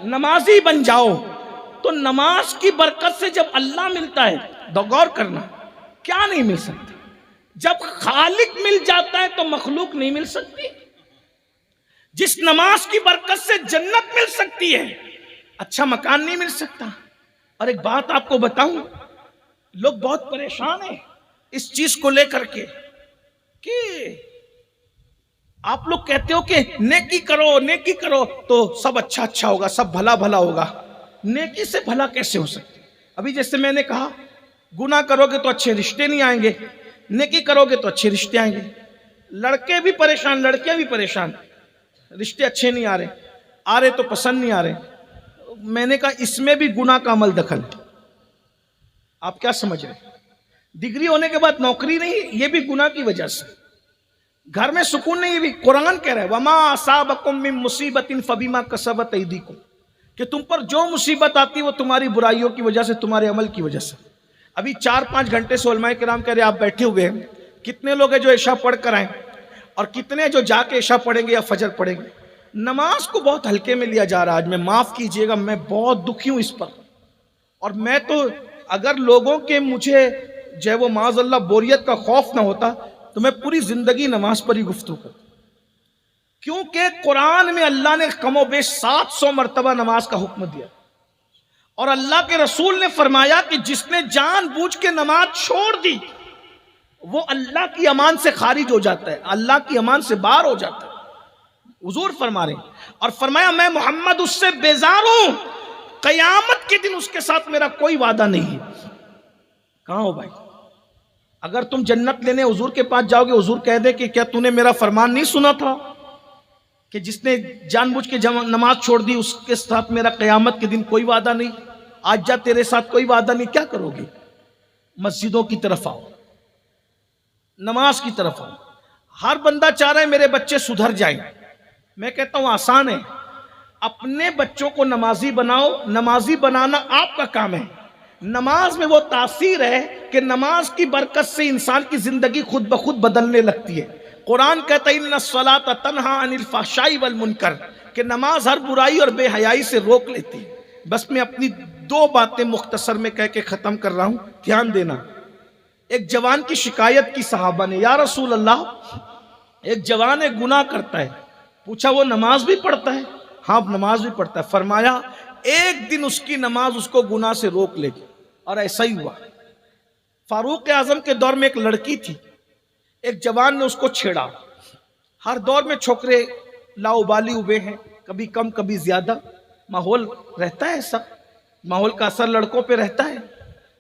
نمازی بن جاؤ, تو نماز کی برکت سے جب اللہ ملتا ہے تو غور کرنا کیا نہیں مل سکتا. جب خالق مل جاتا ہے تو مخلوق نہیں مل سکتی. جس نماز کی برکت سے جنت مل سکتی ہے, اچھا مکان نہیں مل سکتا. اور ایک بات آپ کو بتاؤں, لوگ بہت پریشان ہیں اس چیز کو لے کر کے کہ آپ لوگ کہتے ہو کہ نیکی کرو نیکی کرو تو سب اچھا اچھا ہوگا, سب بھلا بھلا ہوگا. نیکی سے بھلا کیسے ہو سکتے؟ ابھی جیسے میں نے کہا گناہ کرو گے تو اچھے رشتے نہیں آئیں گے, نیکی کرو گے تو اچھے رشتے آئیں گے. لڑکے بھی پریشان, لڑکیاں بھی پریشان, رشتے اچھے نہیں آ رہے تو پسند نہیں آ رہے. میں نے کہا اس میں بھی گناہ کا عمل دخل. آپ کیا سمجھ رہے؟ ڈگری ہونے کے بعد نوکری نہیں, یہ بھی گناہ کی وجہ سے. گھر میں سکون نہیں, یہ بھی قرآن کہہ رہا ہے وما اصابکم من مصیبت فبما کسبت ایدیکم, کہ تم پر جو مصیبت آتی وہ تمہاری برائیوں کی وجہ سے, تمہارے عمل کی وجہ سے. ابھی 4-5 گھنٹے سے علماء کرام کہہ رہے آپ بیٹھے ہوئے ہیں, کتنے لوگ ہیں جو عشاء پڑھ کر آئیں اور کتنے جو جا کے عشاء پڑھیں گے یا فجر پڑھیں گے. نماز کو بہت ہلکے میں لیا جا رہا ہے. آج میں معاف کیجئے گا, میں بہت دکھی ہوں اس پر. اور میں تو اگر لوگوں کے مجھے جو ہے وہ معاذ اللہ بوریت کا خوف نہ ہوتا تو میں پوری زندگی نماز پر ہی گفتگو کرتا. کیونکہ قرآن میں اللہ نے کم و بیش 700 مرتبہ نماز کا حکم دیا, اور اللہ کے رسول نے فرمایا کہ جس نے جان بوجھ کے نماز چھوڑ دی وہ اللہ کی امان سے خارج ہو جاتا ہے, اللہ کی امان سے باہر ہو جاتا ہے. حضور فرما رہے ہیں, اور فرمایا میں محمد اس سے بیزار ہوں, قیامت کے دن اس کے ساتھ میرا کوئی وعدہ نہیں ہے. کہاں ہو بھائی؟ اگر تم جنت لینے حضور کے پاس جاؤ گے, حضور کہہ دے کہ کیا تو نے میرا فرمان نہیں سنا تھا کہ جس نے جان بوجھ کے نماز چھوڑ دی اس کے ساتھ میرا قیامت کے دن کوئی وعدہ نہیں. آج جا تیرے ساتھ کوئی وعدہ نہیں, کیا کرو گے؟ مسجدوں کی طرف آؤ, نماز کی طرف آؤ. ہر بندہ چاہ رہا ہے میرے بچے سدھر جائیں. میں کہتا ہوں آسان ہے, اپنے بچوں کو نمازی بناؤ. نمازی بنانا آپ کا کام ہے. نماز میں وہ تاثیر ہے کہ نماز کی برکت سے انسان کی زندگی خود بخود بدلنے لگتی ہے. قرآن کہتا ہے ان الصلاۃ تنہی عن الفحشاء والمنکر, کہ نماز ہر برائی اور بے حیائی سے روک لیتی ہے. بس میں اپنی 2 باتیں مختصر میں کہہ کے ختم کر رہا ہوں, دھیان دینا. ایک جوان کی شکایت کی صحابہ نے, یا رسول اللہ ایک جوان ایک گناہ کرتا ہے. پوچھا وہ نماز بھی پڑھتا ہے؟ ہاں نماز بھی پڑھتا ہے. فرمایا ایک دن اس کی نماز اس کو گناہ سے روک لے گی. اور ایسا ہی ہوا. فاروق اعظم کے دور میں ایک لڑکی تھی, ایک جوان نے اس کو چھیڑا. ہر دور میں چھوکرے لاؤبالی ہوئے ہیں, کبھی کم کبھی زیادہ, ماحول رہتا ہے ایسا, ماحول کا اثر لڑکوں پہ رہتا ہے.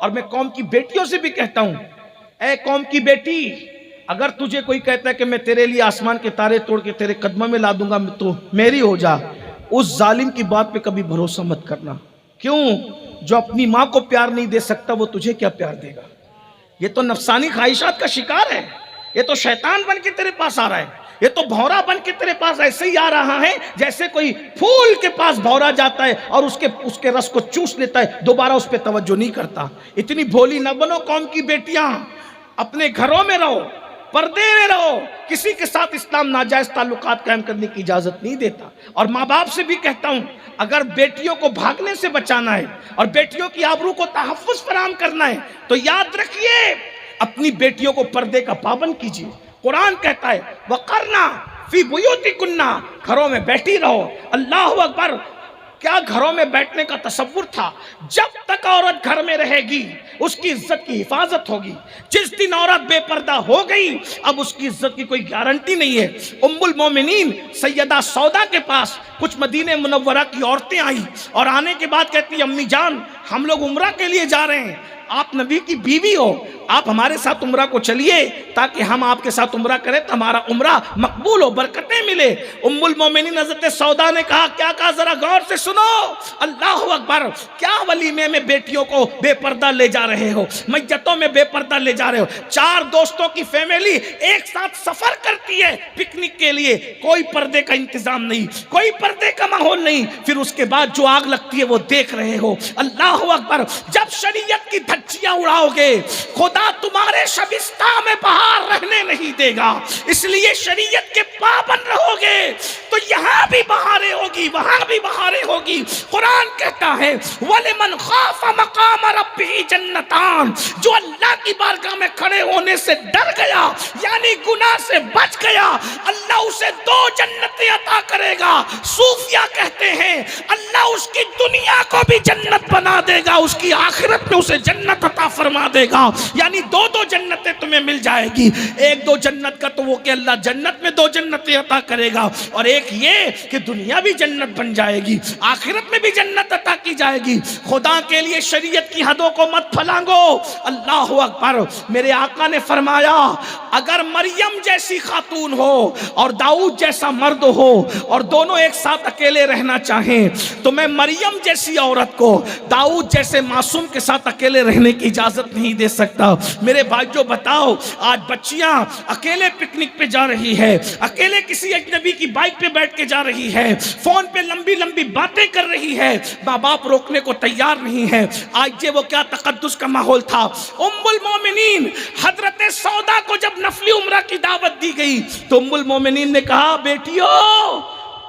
اور میں قوم کی بیٹیوں سے بھی کہتا ہوں، اے قوم کی بیٹی، اگر تجھے کوئی کہتا ہے کہ میں تیرے لیے آسمان کے تارے توڑ کے تیرے قدموں میں لا دوں گا تو میری ہو جا، اس ظالم کی بات پہ کبھی بھروسہ مت کرنا۔ کیوں؟ جو اپنی ماں کو پیار نہیں دے سکتا وہ تجھے کیا پیار دے گا؟ یہ تو نفسانی خواہشات کا شکار ہے، یہ تو شیطان بن کے تیرے پاس آ رہا ہے، یہ تو بھورا بن کے تیرے پاس ایسے ہی آ رہا ہے جیسے کوئی پھول کے پاس بھورا جاتا ہے اور اس کے رس کو چوس لیتا ہے، دوبارہ اس پہ توجہ نہیں کرتا۔ اتنی بھولی نہ بنو قوم کی بیٹیاں، اپنے گھروں میں رہو، پردے میں رہو، کسی کے ساتھ اسلام ناجائز تعلقات قائم کرنے کی اجازت نہیں دیتا۔ اور ماں باپ سے بھی کہتا ہوں، اگر بیٹیوں کو بھاگنے سے بچانا ہے اور بیٹیوں کی آبرو کو تحفظ فراہم کرنا ہے تو یاد رکھیے اپنی بیٹیوں کو پردے کا پابند کیجیے۔ قرآن کہتا ہے وَقَرْنَا فِي بُيُوتِكُنَّ، گھروں میں بیٹھی رہو۔ اللہ اکبر! کیا گھروں میں بیٹھنے کا تصور تھا؟ جب تک عورت گھر میں رہے گی اس کی عزت کی حفاظت ہوگی، جس دن عورت بے پردہ ہو گئی اب اس کی عزت کی کوئی گارنٹی نہیں ہے۔ ام المومنین سیدہ سودا کے پاس کچھ مدینہ منورہ کی عورتیں آئیں اور آنے کے بعد کہتی امی جان ہم لوگ عمرہ کے لیے جا رہے ہیں، آپ نبی کی بیوی ہو، آپ ہمارے ساتھ عمرہ کو چلیے تاکہ ہم آپ کے ساتھ عمرہ کریں تو ہمارا عمرہ مقبول ہو، برکتیں ملے۔ ام المومنین حضرت سودا نے کہا کیا کہا ذرا غور سے سنو، اللہ اکبر! کیا ولیمے میں بیٹیوں کو بے پردہ لے جا رہے ہو، میتوں میں بے پردہ لے جا رہے ہو؟ 4 دوستوں کی فیملی ایک ساتھ سفر کرتی ہے پکنک کے لیے، کوئی پردے کا انتظام نہیں، کوئی پردے کا ماحول نہیں، پھر اس کے بعد جو آگ لگتی ہے وہ دیکھ رہے ہو۔ اللہ اکبر! جب شریعت کی دھجیاں اڑاؤ گے خدا تمہارے شبستان میں بہار رہنے نہیں دے گا، اس لیے شریعت کے پابند رہو گے تو یہاں بھی بہاریں ہوگی وہاں بھی بہاریں ہوگی۔ قرآن کہتا ہے وَلِمَنْ خَافَ مَقَامَ رَبِّهِ جَنَّتَانِ، جو اللہ کی بارگاہ میں کھڑے ہونے سے ڈر گیا یعنی گناہ سے بچ گیا، اللہ اسے 2 جنتیں عطا کرے گا۔ صوفیہ کہتے ہیں اللہ اس کی دنیا کو بھی جنت بنا دے گا، اس کی آخرت میں اسے جنت عطا فرما دے گا، یعنی 2 جنتیں تمہیں مل جائے گی۔ ایک 2 جنت کا تو وہ کہ اللہ جنت میں 2 جنتیں عطا کرے گا، اور ایک یہ کہ دنیا بھی جنت بن جائے گی، آخرت میں بھی جنت عطا کی جائے گی۔ خدا کے لیے شریعت کی حدوں کو مت پھلانگو۔ اللہ اکبر! میرے آقا نے فرمایا اگر مریم جیسی خاتون ہو اور داؤد جیسا مرد ہو اور دونوں ایک ساتھ اکیلے رہنا چاہیں تو میں مریم جیسی عورت کو داؤد جیسے معصوم کے ساتھ اکیلے رہنے کی اجازت نہیں دے سکتا۔ میرے بھائیو بتاؤ، آج بچیاں اکیلے پکنک پہ جا رہی ہے، اکیلے کسی اجنبی کی بائک پہ بیٹھ کے جا رہی ہے، فون پہ لمبی لمبی باتیں کر رہی ہے، ماں باپ روکنے کو تیار نہیں ہے۔ آج یہ وہ کیا تقدس کا ماحول تھا۔ ام المومنین حضرت سودا کو جب نفلی عمرہ کی دعوت دی گئی تو ام المومنین نے کہا بیٹیو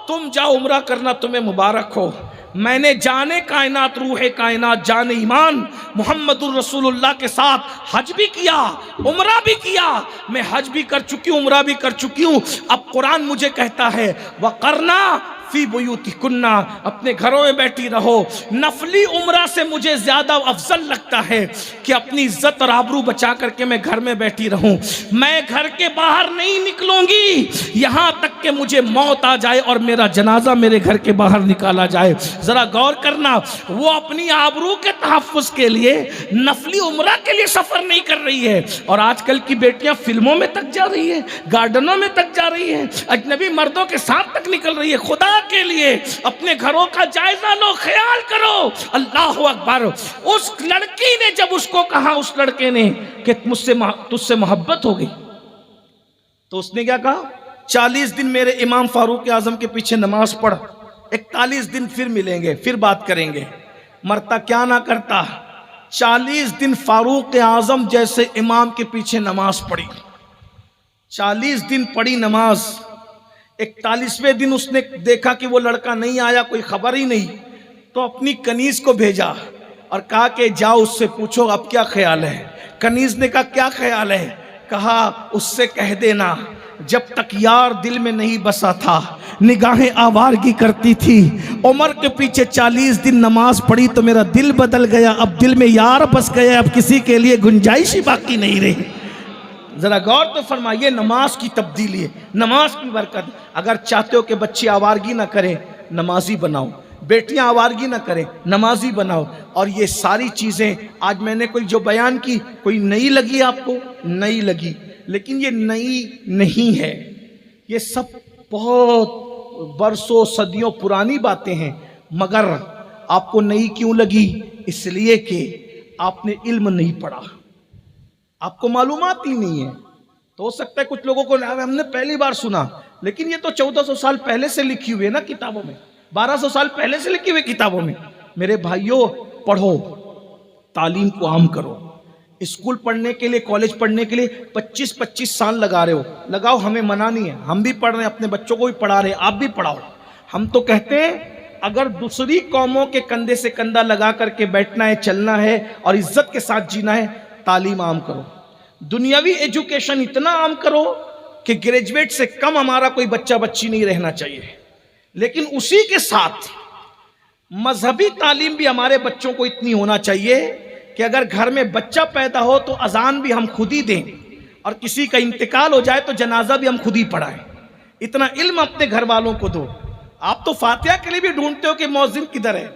تم جاؤ عمرہ کرنا، تمہیں مبارک ہو، میں نے جانے کائنات روح کائنات جان ایمان محمد الرسول اللہ کے ساتھ حج بھی کیا عمرہ بھی کیا، میں حج بھی کر چکی ہوں عمرہ بھی کر چکی ہوں۔ اب قرآن مجھے کہتا ہے وَقَرْنَا فی بیوتکن، اپنے گھروں میں بیٹھی رہو۔ نفلی عمرہ سے مجھے زیادہ افضل لگتا ہے کہ اپنی عزت اور آبرو بچا کر کے میں گھر میں بیٹھی رہوں، میں گھر کے باہر نہیں نکلوں گی یہاں تک کہ مجھے موت آ جائے اور میرا جنازہ میرے گھر کے باہر نکالا جائے۔ ذرا غور کرنا، وہ اپنی آبرو کے تحفظ کے لیے نفلی عمرہ کے لیے سفر نہیں کر رہی ہے، اور آج کل کی بیٹیاں فلموں میں تک جا رہی ہیں، گارڈنوں میں تک جا رہی ہیں، اجنبی مردوں کے ساتھ تک نکل رہی ہے۔ خدا کے لیے اپنے گھروں کا جائزہ لو، خیال کرو۔ اللہ اکبر! اس لڑکی نے جب اس کو کہا، اس لڑکے نے کہ تجھ سے محبت ہو گئی، تو اس نے کیا کہا 40 دن میرے امام فاروق اعظم کے پیچھے نماز پڑھ، 41 دن پھر ملیں گے، پھر بات کریں گے۔ مرتا کیا نہ کرتا، 40 دن فاروق اعظم جیسے امام کے پیچھے نماز پڑھی، 40 دن پڑھی نماز۔ 41ویں دن اس نے دیکھا کہ وہ لڑکا نہیں آیا، کوئی خبر ہی نہیں، تو اپنی کنیز کو بھیجا اور کہا کہ جاؤ اس سے پوچھو اب کیا خیال ہے۔ کنیز نے کہا کیا خیال ہے؟ کہا اس سے کہہ دینا جب تک یار دل میں نہیں بسا تھا نگاہیں آوارگی کرتی تھی، عمر کے پیچھے 40 دن نماز پڑھی تو میرا دل بدل گیا، اب دل میں یار بس گیا، اب کسی کے لیے گنجائش ہی باقی نہیں رہی۔ ذرا غور تو فرمائیے، نماز کی تبدیلی ہے، نماز کی برکت۔ اگر چاہتے ہو کہ بچے آوارگی نہ کریں، نمازی بناؤ، بیٹیاں آوارگی نہ کریں، نمازی بناؤ. اور یہ ساری چیزیں آج میں نے کوئی جو بیان کی، کوئی نئی لگی آپ کو؟ نئی لگی، لیکن یہ نئی نہیں ہے. یہ سب بہت برسوں صدیوں پرانی باتیں ہیں. مگر آپ کو نئی کیوں لگی؟ اس لیے کہ آپ نے علم نہیں پڑھا، آپ کو معلومات ہی نہیں ہے. تو ہو سکتا ہے کچھ لوگوں کو ہم نے پہلی بار سنا، لیکن یہ تو 1400 سال پہلے سے لکھی ہوئی ہے نا کتابوں میں، 1200 سال پہلے سے لکھی ہوئی کتابوں میں. میرے بھائیوں، پڑھو، تعلیم کو عام کرو. اسکول پڑھنے کے لیے، کالج پڑھنے کے لیے 25 سال لگا رہے ہو، لگاؤ، ہمیں منع نہیں ہے. ہم بھی پڑھ رہے ہیں، اپنے بچوں کو بھی پڑھا رہے ہیں، آپ بھی پڑھاؤ. ہم تو کہتے ہیں اگر دوسری قوموں کے کندھے سے کندھا لگا کر کے بیٹھنا ہے، چلنا ہے اور عزت کے ساتھ جینا ہے، تعلیم عام کرو. دنیاوی ایجوکیشن اتنا عام کرو کہ گریجویٹ سے کم ہمارا کوئی بچہ بچی نہیں رہنا چاہیے. لیکن اسی کے ساتھ مذہبی تعلیم بھی ہمارے بچوں کو اتنی ہونا چاہیے کہ اگر گھر میں بچہ پیدا ہو تو اذان بھی ہم خود ہی دیں، اور کسی کا انتقال ہو جائے تو جنازہ بھی ہم خود ہی پڑھائیں. اتنا علم اپنے گھر والوں کو دو. آپ تو فاتحہ کے لیے بھی ڈھونڈتے ہو کہ مؤذن کدھر ہے.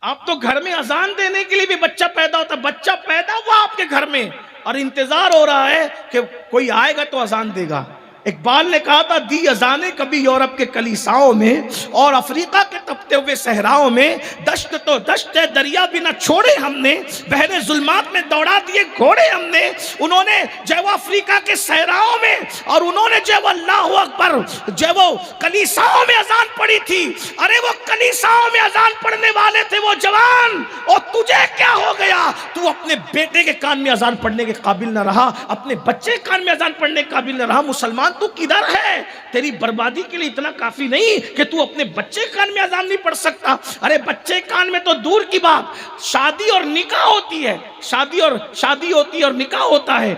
آپ تو گھر میں اذان دینے کے لیے بھی بچہ پیدا ہوتا، بچہ پیدا ہوا آپ کے گھر میں اور انتظار ہو رہا ہے کہ کوئی آئے گا تو اذان دے گا. اقبال نے کہا تھا، دی اذانیں کبھی یورپ کے کلیساؤں میں اور افریقہ کے تپتے ہوئے صحراؤں میں، دشت تو دشت ہے، دریا بھی نہ چھوڑے ہم نے، بحر ظلمات میں دوڑا دیے گھوڑے ہم نے. انہوں نے جو وہ افریقہ کے صحراؤں میں، اور انہوں نے جو وہ اللہ اکبر جو وہ کلیساؤں میں اذان پڑھی تھی. ارے وہ کلیساؤں میں اذان پڑھنے والے تھے وہ جوان، اور تجھے کیا ہو گیا؟ تو اپنے بیٹے کے کان میں اذان پڑھنے کے قابل نہ رہا، اپنے بچے کے کان میں اذان پڑھنے کے قابل نہ رہا. مسلمان تو کدھر ہے؟ تیری بربادی کے لیے اتنا کافی نہیں کہ تو اپنے بچے کان میں اذان نہیں پڑھ سکتا. ارے بچے کان میں تو دور کی بات، شادی اور نکاح ہوتی ہے، شادی ہوتی ہے اور نکاح ہوتا ہے.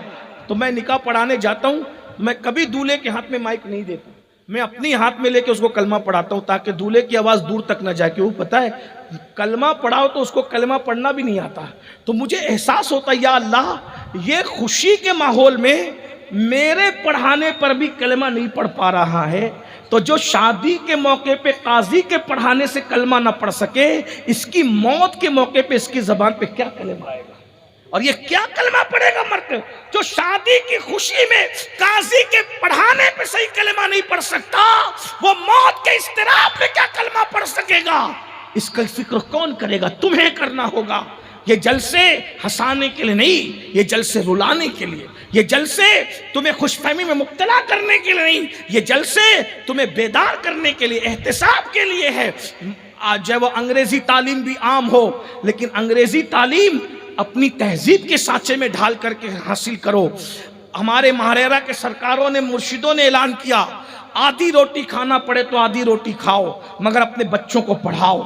تو میں نکاح پڑھانے جاتا ہوں، میں کبھی دولہے کے ہاتھ میں مائک نہیں دیتا، میں اپنی ہاتھ میں لے کے اس کو کلمہ پڑھاتا ہوں تاکہ دولہے کی آواز دور تک نہ جائے. کیوں پتہ ہے؟ کلمہ پڑھاؤ تو اس کو کلمہ پڑھنا بھی نہیں آتا. تو مجھے احساس ہوتا ہے، یا اللہ، یہ خوشی کے ماحول میں میرے پڑھانے پر بھی کلمہ نہیں پڑھ پا رہا ہے، تو جو شادی کے موقع پہ قاضی کے پڑھانے سے کلمہ نہ پڑھ سکے، اس کی موت کے موقع پہ اس کی زبان پہ کیا کلمہ آئے گا؟ اور یہ کیا کلمہ پڑھے گا مرد جو شادی کی خوشی میں قاضی کے پڑھانے پہ صحیح کلمہ نہیں پڑھ سکتا، وہ موت کے اضطراب میں کیا کلمہ پڑھ سکے گا؟ اس کا فکر کون کرے گا؟ تمہیں کرنا ہوگا. یہ جلسے ہنسانے کے لیے نہیں، یہ جلسے رلانے کے لیے، یہ جلسے تمہیں خوش فہمی میں مبتلا کرنے کے لیے نہیں، یہ جلسے تمہیں بیدار کرنے کے لیے، احتساب کے لیے ہے. آج وہ انگریزی تعلیم بھی عام ہو، لیکن انگریزی تعلیم اپنی تہذیب کے سانچے میں ڈھال کر کے حاصل کرو. ہمارے مہاریرا کے سرکاروں نے، مرشدوں نے اعلان کیا، آدھی روٹی کھانا پڑے تو آدھی روٹی کھاؤ، مگر اپنے بچوں کو پڑھاؤ.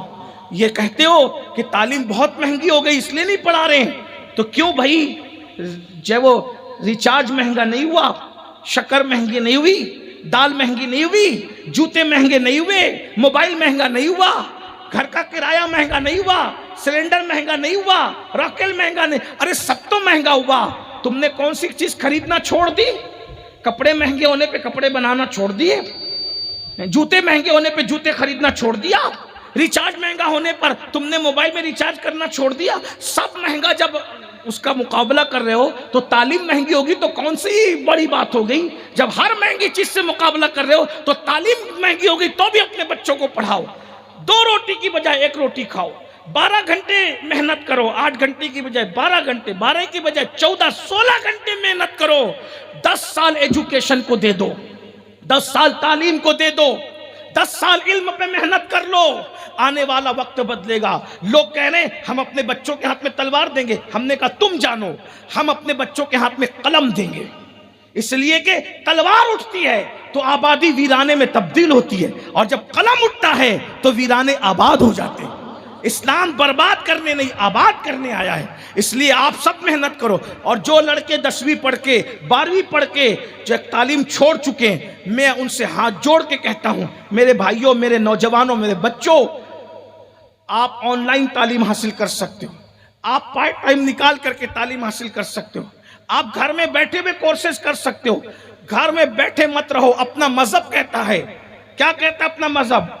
یہ کہتے ہو کہ تعلیم بہت مہنگی ہو گئی اس لیے نہیں پڑھا رہے ہیں، تو کیوں بھائی؟ جب وہ ریچارج مہنگا نہیں ہوا، شکر مہنگی نہیں ہوئی، دال مہنگی نہیں ہوئی، جوتے مہنگے نہیں ہوئے، موبائل مہنگا نہیں ہوا، گھر کا کرایہ مہنگا نہیں ہوا، سلنڈر مہنگا نہیں ہوا، راکل مہنگا نہیں، ارے سب تو مہنگا ہوا. تم نے کون سی چیز خریدنا چھوڑ دی؟ کپڑے مہنگے ہونے پہ کپڑے بنانا چھوڑ دیے، جوتے مہنگے ہونے پہ جوتے خریدنا چھوڑ دیا، ریچارج مہنگا ہونے پر تم نے موبائل میں ریچارج کرنا چھوڑ دیا. سب مہنگا جب اس کا مقابلہ کر رہے ہو تو تعلیم مہنگی ہوگی تو کون سی بڑی بات ہو گئی؟ جب ہر مہنگی چیز سے مقابلہ کر رہے ہو تو تعلیم مہنگی ہوگی تو بھی اپنے بچوں کو پڑھاؤ. 2 روٹی کی بجائے 1 روٹی کھاؤ، 12 گھنٹے محنت کرو، 8 گھنٹے کی بجائے 12 گھنٹے، 12 کی بجائے 14 16 گھنٹے محنت کرو. 10 سال ایجوکیشن کو دے دو، 10 سال تعلیم کو دے دو، 10 سال علم پہ محنت کر لو. آنے والا وقت بدلے گا. لوگ کہہ رہے ہیں ہم اپنے بچوں کے ہاتھ میں تلوار دیں گے، ہم نے کہا تم جانو، ہم اپنے بچوں کے ہاتھ میں قلم دیں گے. اس لیے کہ تلوار اٹھتی ہے تو آبادی ویرانے میں تبدیل ہوتی ہے، اور جب قلم اٹھتا ہے تو ویرانے آباد ہو جاتے ہیں. اسلام برباد کرنے نہیں، آباد کرنے آیا ہے. اس لیے آپ سب محنت کرو. اور جو لڑکے 10ویں پڑھ کے 12ویں پڑھ کے جو تعلیم چھوڑ چکے ہیں، میں ان سے ہاتھ جوڑ کے کہتا ہوں، میرے بھائیوں، میرے نوجوانوں، میرے بچوں، آپ آن لائن تعلیم حاصل کر سکتے ہو، آپ پارٹ ٹائم نکال کر کے تعلیم حاصل کر سکتے ہو، آپ گھر میں بیٹھے ہوئے کورسز کر سکتے ہو. گھر میں بیٹھے مت رہو. اپنا مذہب کہتا ہے، کیا کہتا ہے اپنا مذہب؟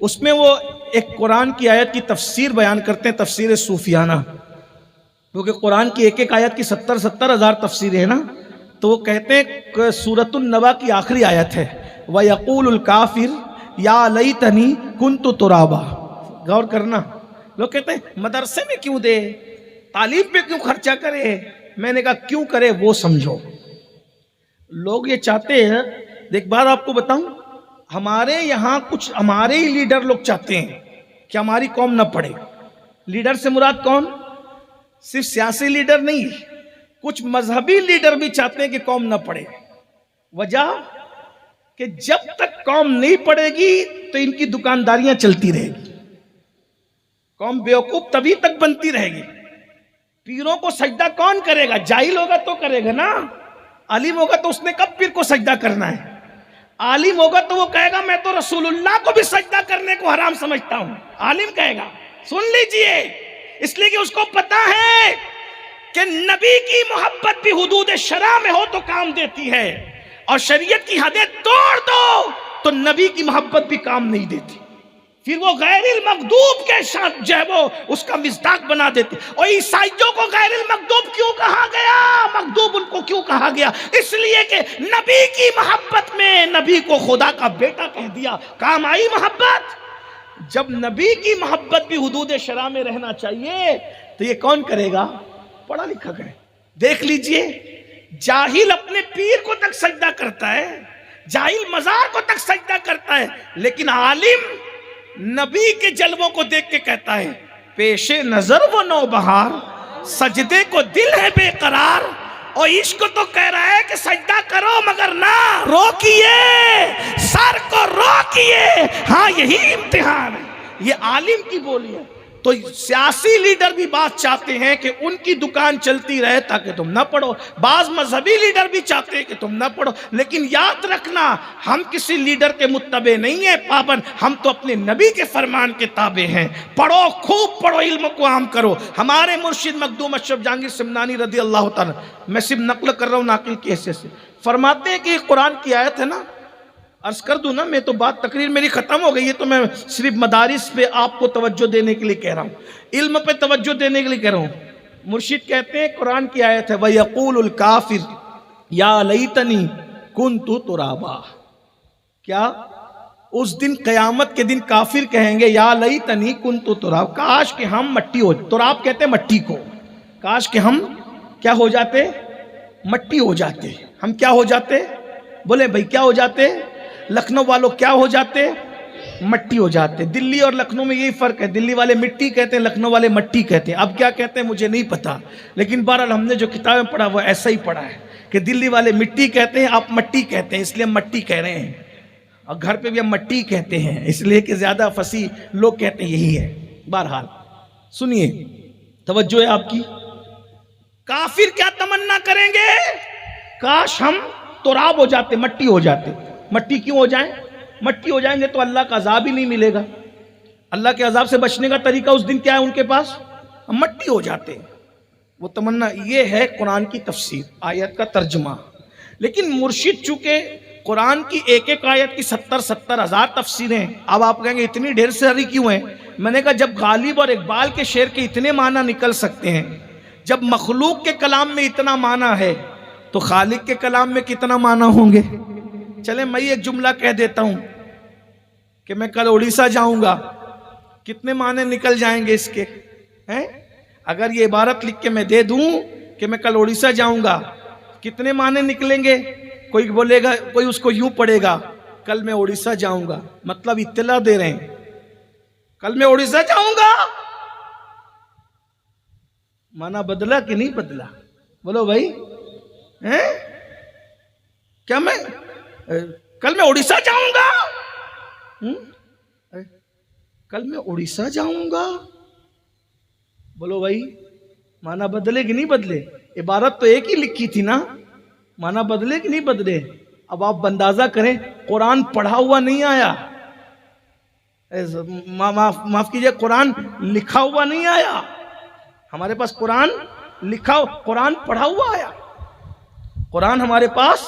اس میں وہ ایک قرآن کی آیت کی تفسیر بیان کرتے ہیں، تفسیر صوفیانہ، کیونکہ قرآن کی ایک ایک آیت کی 70 ہزار تفسیریں ہیں نا، تو وہ کہتے ہیں کہ سورۃ النبا کی آخری آیت ہے وَيَقُولُ الْكَافِرُ يَا لَيْتَنِي كُنْتُ تُرَابًا۔ غور کرنا، لوگ کہتے ہیں مدرسے میں کیوں دے، تعلیم پہ کیوں خرچہ کرے، میں نے کہا کیوں کرے وہ سمجھو۔ لوگ یہ چاہتے ہیں، ایک بات آپ کو بتاؤں، ہمارے یہاں کچھ ہمارے ہی لیڈر لوگ چاہتے ہیں کہ ہماری قوم نہ پڑھے۔ لیڈر سے مراد کون؟ صرف سیاسی لیڈر نہیں، کچھ مذہبی لیڈر بھی چاہتے ہیں کہ قوم نہ پڑھے۔ وجہ کہ جب تک قوم نہیں پڑھے گی تو ان کی دکانداریاں چلتی رہے گی، قوم بیوقوف تبھی تک بنتی رہے گی۔ پیروں کو سجدہ کون کرے گا؟ جاہل ہوگا تو کرے گا نا، عالم ہوگا تو اس نے کب پیر کو سجدہ کرنا ہے؟ عالم ہوگا تو وہ کہے گا میں تو رسول اللہ کو بھی سجدہ کرنے کو حرام سمجھتا ہوں، عالم کہے گا۔ سن لیجئے، اس لیے کہ اس کو پتا ہے کہ نبی کی محبت بھی حدود شرع میں ہو تو کام دیتی ہے، اور شریعت کی حدیں توڑ دو تو نبی کی محبت بھی کام نہیں دیتی، پھر وہ غیر المغضوب کے ساتھ جو ہے وہ اس کا مصداق بنا دیتے۔ اور عیسائیوں کو غیر المغضوب کیوں کہا گیا؟ مغضوب ان کو کیوں کہا گیا؟ اس لیے کہ نبی کی محبت میں نبی کو خدا کا بیٹا کہہ دیا، کام آئی محبت۔ جب نبی کی محبت بھی حدود شرع میں رہنا چاہیے تو یہ کون کرے گا؟ پڑھا لکھا کرے۔ دیکھ لیجئے، جاہل اپنے پیر کو تک سجدہ کرتا ہے، جاہل مزار کو تک سجدہ کرتا ہے، لیکن عالم نبی کے جلووں کو دیکھ کے کہتا ہے پیش نظر وہ نوبہار، سجدے کو دل ہے بے قرار، اور عشق تو کہہ رہا ہے کہ سجدہ کرو مگر نہ روکیے، سر کو روکیے، ہاں یہی امتحان ہے۔ یہ عالم کی بولی ہے۔ تو سیاسی لیڈر بھی بات چاہتے ہیں کہ ان کی دکان چلتی رہے تاکہ تم نہ پڑھو، بعض مذہبی لیڈر بھی چاہتے ہیں کہ تم نہ پڑھو، لیکن یاد رکھنا ہم کسی لیڈر کے متبع نہیں ہیں، پابند، ہم تو اپنے نبی کے فرمان کے تابع ہیں۔ پڑھو، خوب پڑھو، علم کو عام کرو۔ ہمارے مرشد مخدوم اشرف جہانگیر سمنانی رضی اللہ تعالیٰ، میں صرف نقل کر رہا ہوں ناقل کی حیثیت سے، فرماتے ہیں کہ یہ قرآن کی آیت ہے نا، عرض کر دوں نا، میں تو بات تقریر میری ختم ہو گئی ہے، تو میں صرف مدارس پہ آپ کو توجہ دینے کے لیے کہہ رہا ہوں، علم پہ توجہ دینے کے لیے کہہ رہا ہوں۔ مرشد کہتے ہیں قرآن کی آیت ہے وَيَقُولُ الْكَافِرُ يَا لَيْتَنِي كُنْتُ تُرَابًا۔ کیا اس دن قیامت کے دن کافر کہیں گے یا لیتنی کنت تراب، کاش کہ ہم مٹی ہو، تراب کہتے ہیں مٹی کو، کاش کہ ہم کیا ہو جاتے؟ مٹی ہو جاتے۔ ہم کیا ہو جاتے؟ بولے بھائی کیا ہو جاتے؟ لکھنؤ والوں کیا ہو جاتے؟ مٹی ہو جاتے۔ دلی اور لکھنؤ میں یہی فرق ہے، دلی والے مٹی کہتے ہیں، لکھنؤ والے مٹی کہتے ہیں۔ اب کیا کہتے ہیں مجھے نہیں پتا، لیکن بہرحال ہم نے جو کتابیں پڑھا وہ ایسا ہی پڑھا ہے کہ دلی والے مٹی کہتے ہیں، آپ مٹی کہتے ہیں، اس لیے ہم مٹی کہہ رہے ہیں، اور گھر پہ بھی ہم مٹی کہتے ہیں، اس لیے کہ زیادہ فصیح لوگ کہتے ہیں یہی ہے۔ بہرحال سنیے، توجہ ہے آپ کی، کافر کیا تمنا کریں گے؟ کاش ہم تراب ہو جاتے، مٹی ہو جاتے۔ مٹی کیوں ہو جائیں؟ مٹی ہو جائیں گے تو اللہ کا عذاب ہی نہیں ملے گا۔ اللہ کے عذاب سے بچنے کا طریقہ اس دن کیا ہے ان کے پاس؟ ہم مٹی ہو جاتے ہیں۔ وہ تمنا، یہ ہے قرآن کی تفسیر، آیت کا ترجمہ۔ لیکن مرشد چونکہ قرآن کی ایک ایک آیت کی 70 ہزار تفسیریں، اب آپ کہیں گے اتنی ڈھیر ساری کیوں ہیں؟ میں نے کہا جب غالب اور اقبال کے شعر کے اتنے معنی نکل سکتے ہیں، جب مخلوق کے کلام میں اتنا معنی ہے تو خالق کے کلام میں کتنا معنی ہوں گے؟ چلیں میں ایک جملہ کہہ دیتا ہوں کہ میں کل اڑیسہ جاؤں گا، کتنے معنی نکل جائیں گے اس کے ہیں؟ اگر یہ عبارت لکھ کے میں دے دوں کہ میں کل اڑیسہ جاؤں گا، کتنے معنی نکلیں گے؟ کوئی بولے گا، کوئی اس کو یوں پڑھے گا کل میں اڑیسہ جاؤں گا، مطلب اطلاع دے رہے ہیں کل میں اڑیسہ جاؤں گا۔ معنی بدلا کہ نہیں بدلا؟ بولو بھائی، ہیں؟ کیا میں کل میں اڑیسہ جاؤں گا؟ کل میں اڑیسہ جاؤں گا، بولو بھائی معنی بدلے کہ نہیں بدلے؟ عبارت تو ایک ہی لکھی تھی نا، معنی بدلے کہ نہیں بدلے؟ اب آپ اندازہ کریں، قرآن پڑھا ہوا نہیں آیا، معاف کیجئے، قرآن لکھا ہوا نہیں آیا۔ ہمارے پاس قرآن لکھا، قرآن پڑھا ہوا آیا۔ قرآن ہمارے پاس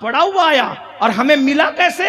پڑھا ہوا آیا، اور ہمیں ملا کیسے؟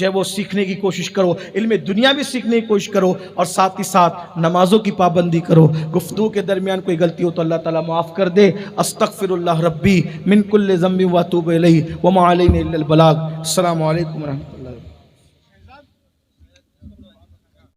جو ہے وہ سیکھنے کی کوشش کرو، علم دنیا بھی سیکھنے کی کوشش کرو، اور ساتھ ہی ساتھ نمازوں کی پابندی کرو۔ گفتگو کے درمیان کوئی غلطی ہو تو اللہ تعالیٰ معاف کر دے۔ استغفر اللہ ربی من کل ذنب واتوب الیہ وما علینا الا البلاغ۔ السلام علیکم ورحمۃ اللہ۔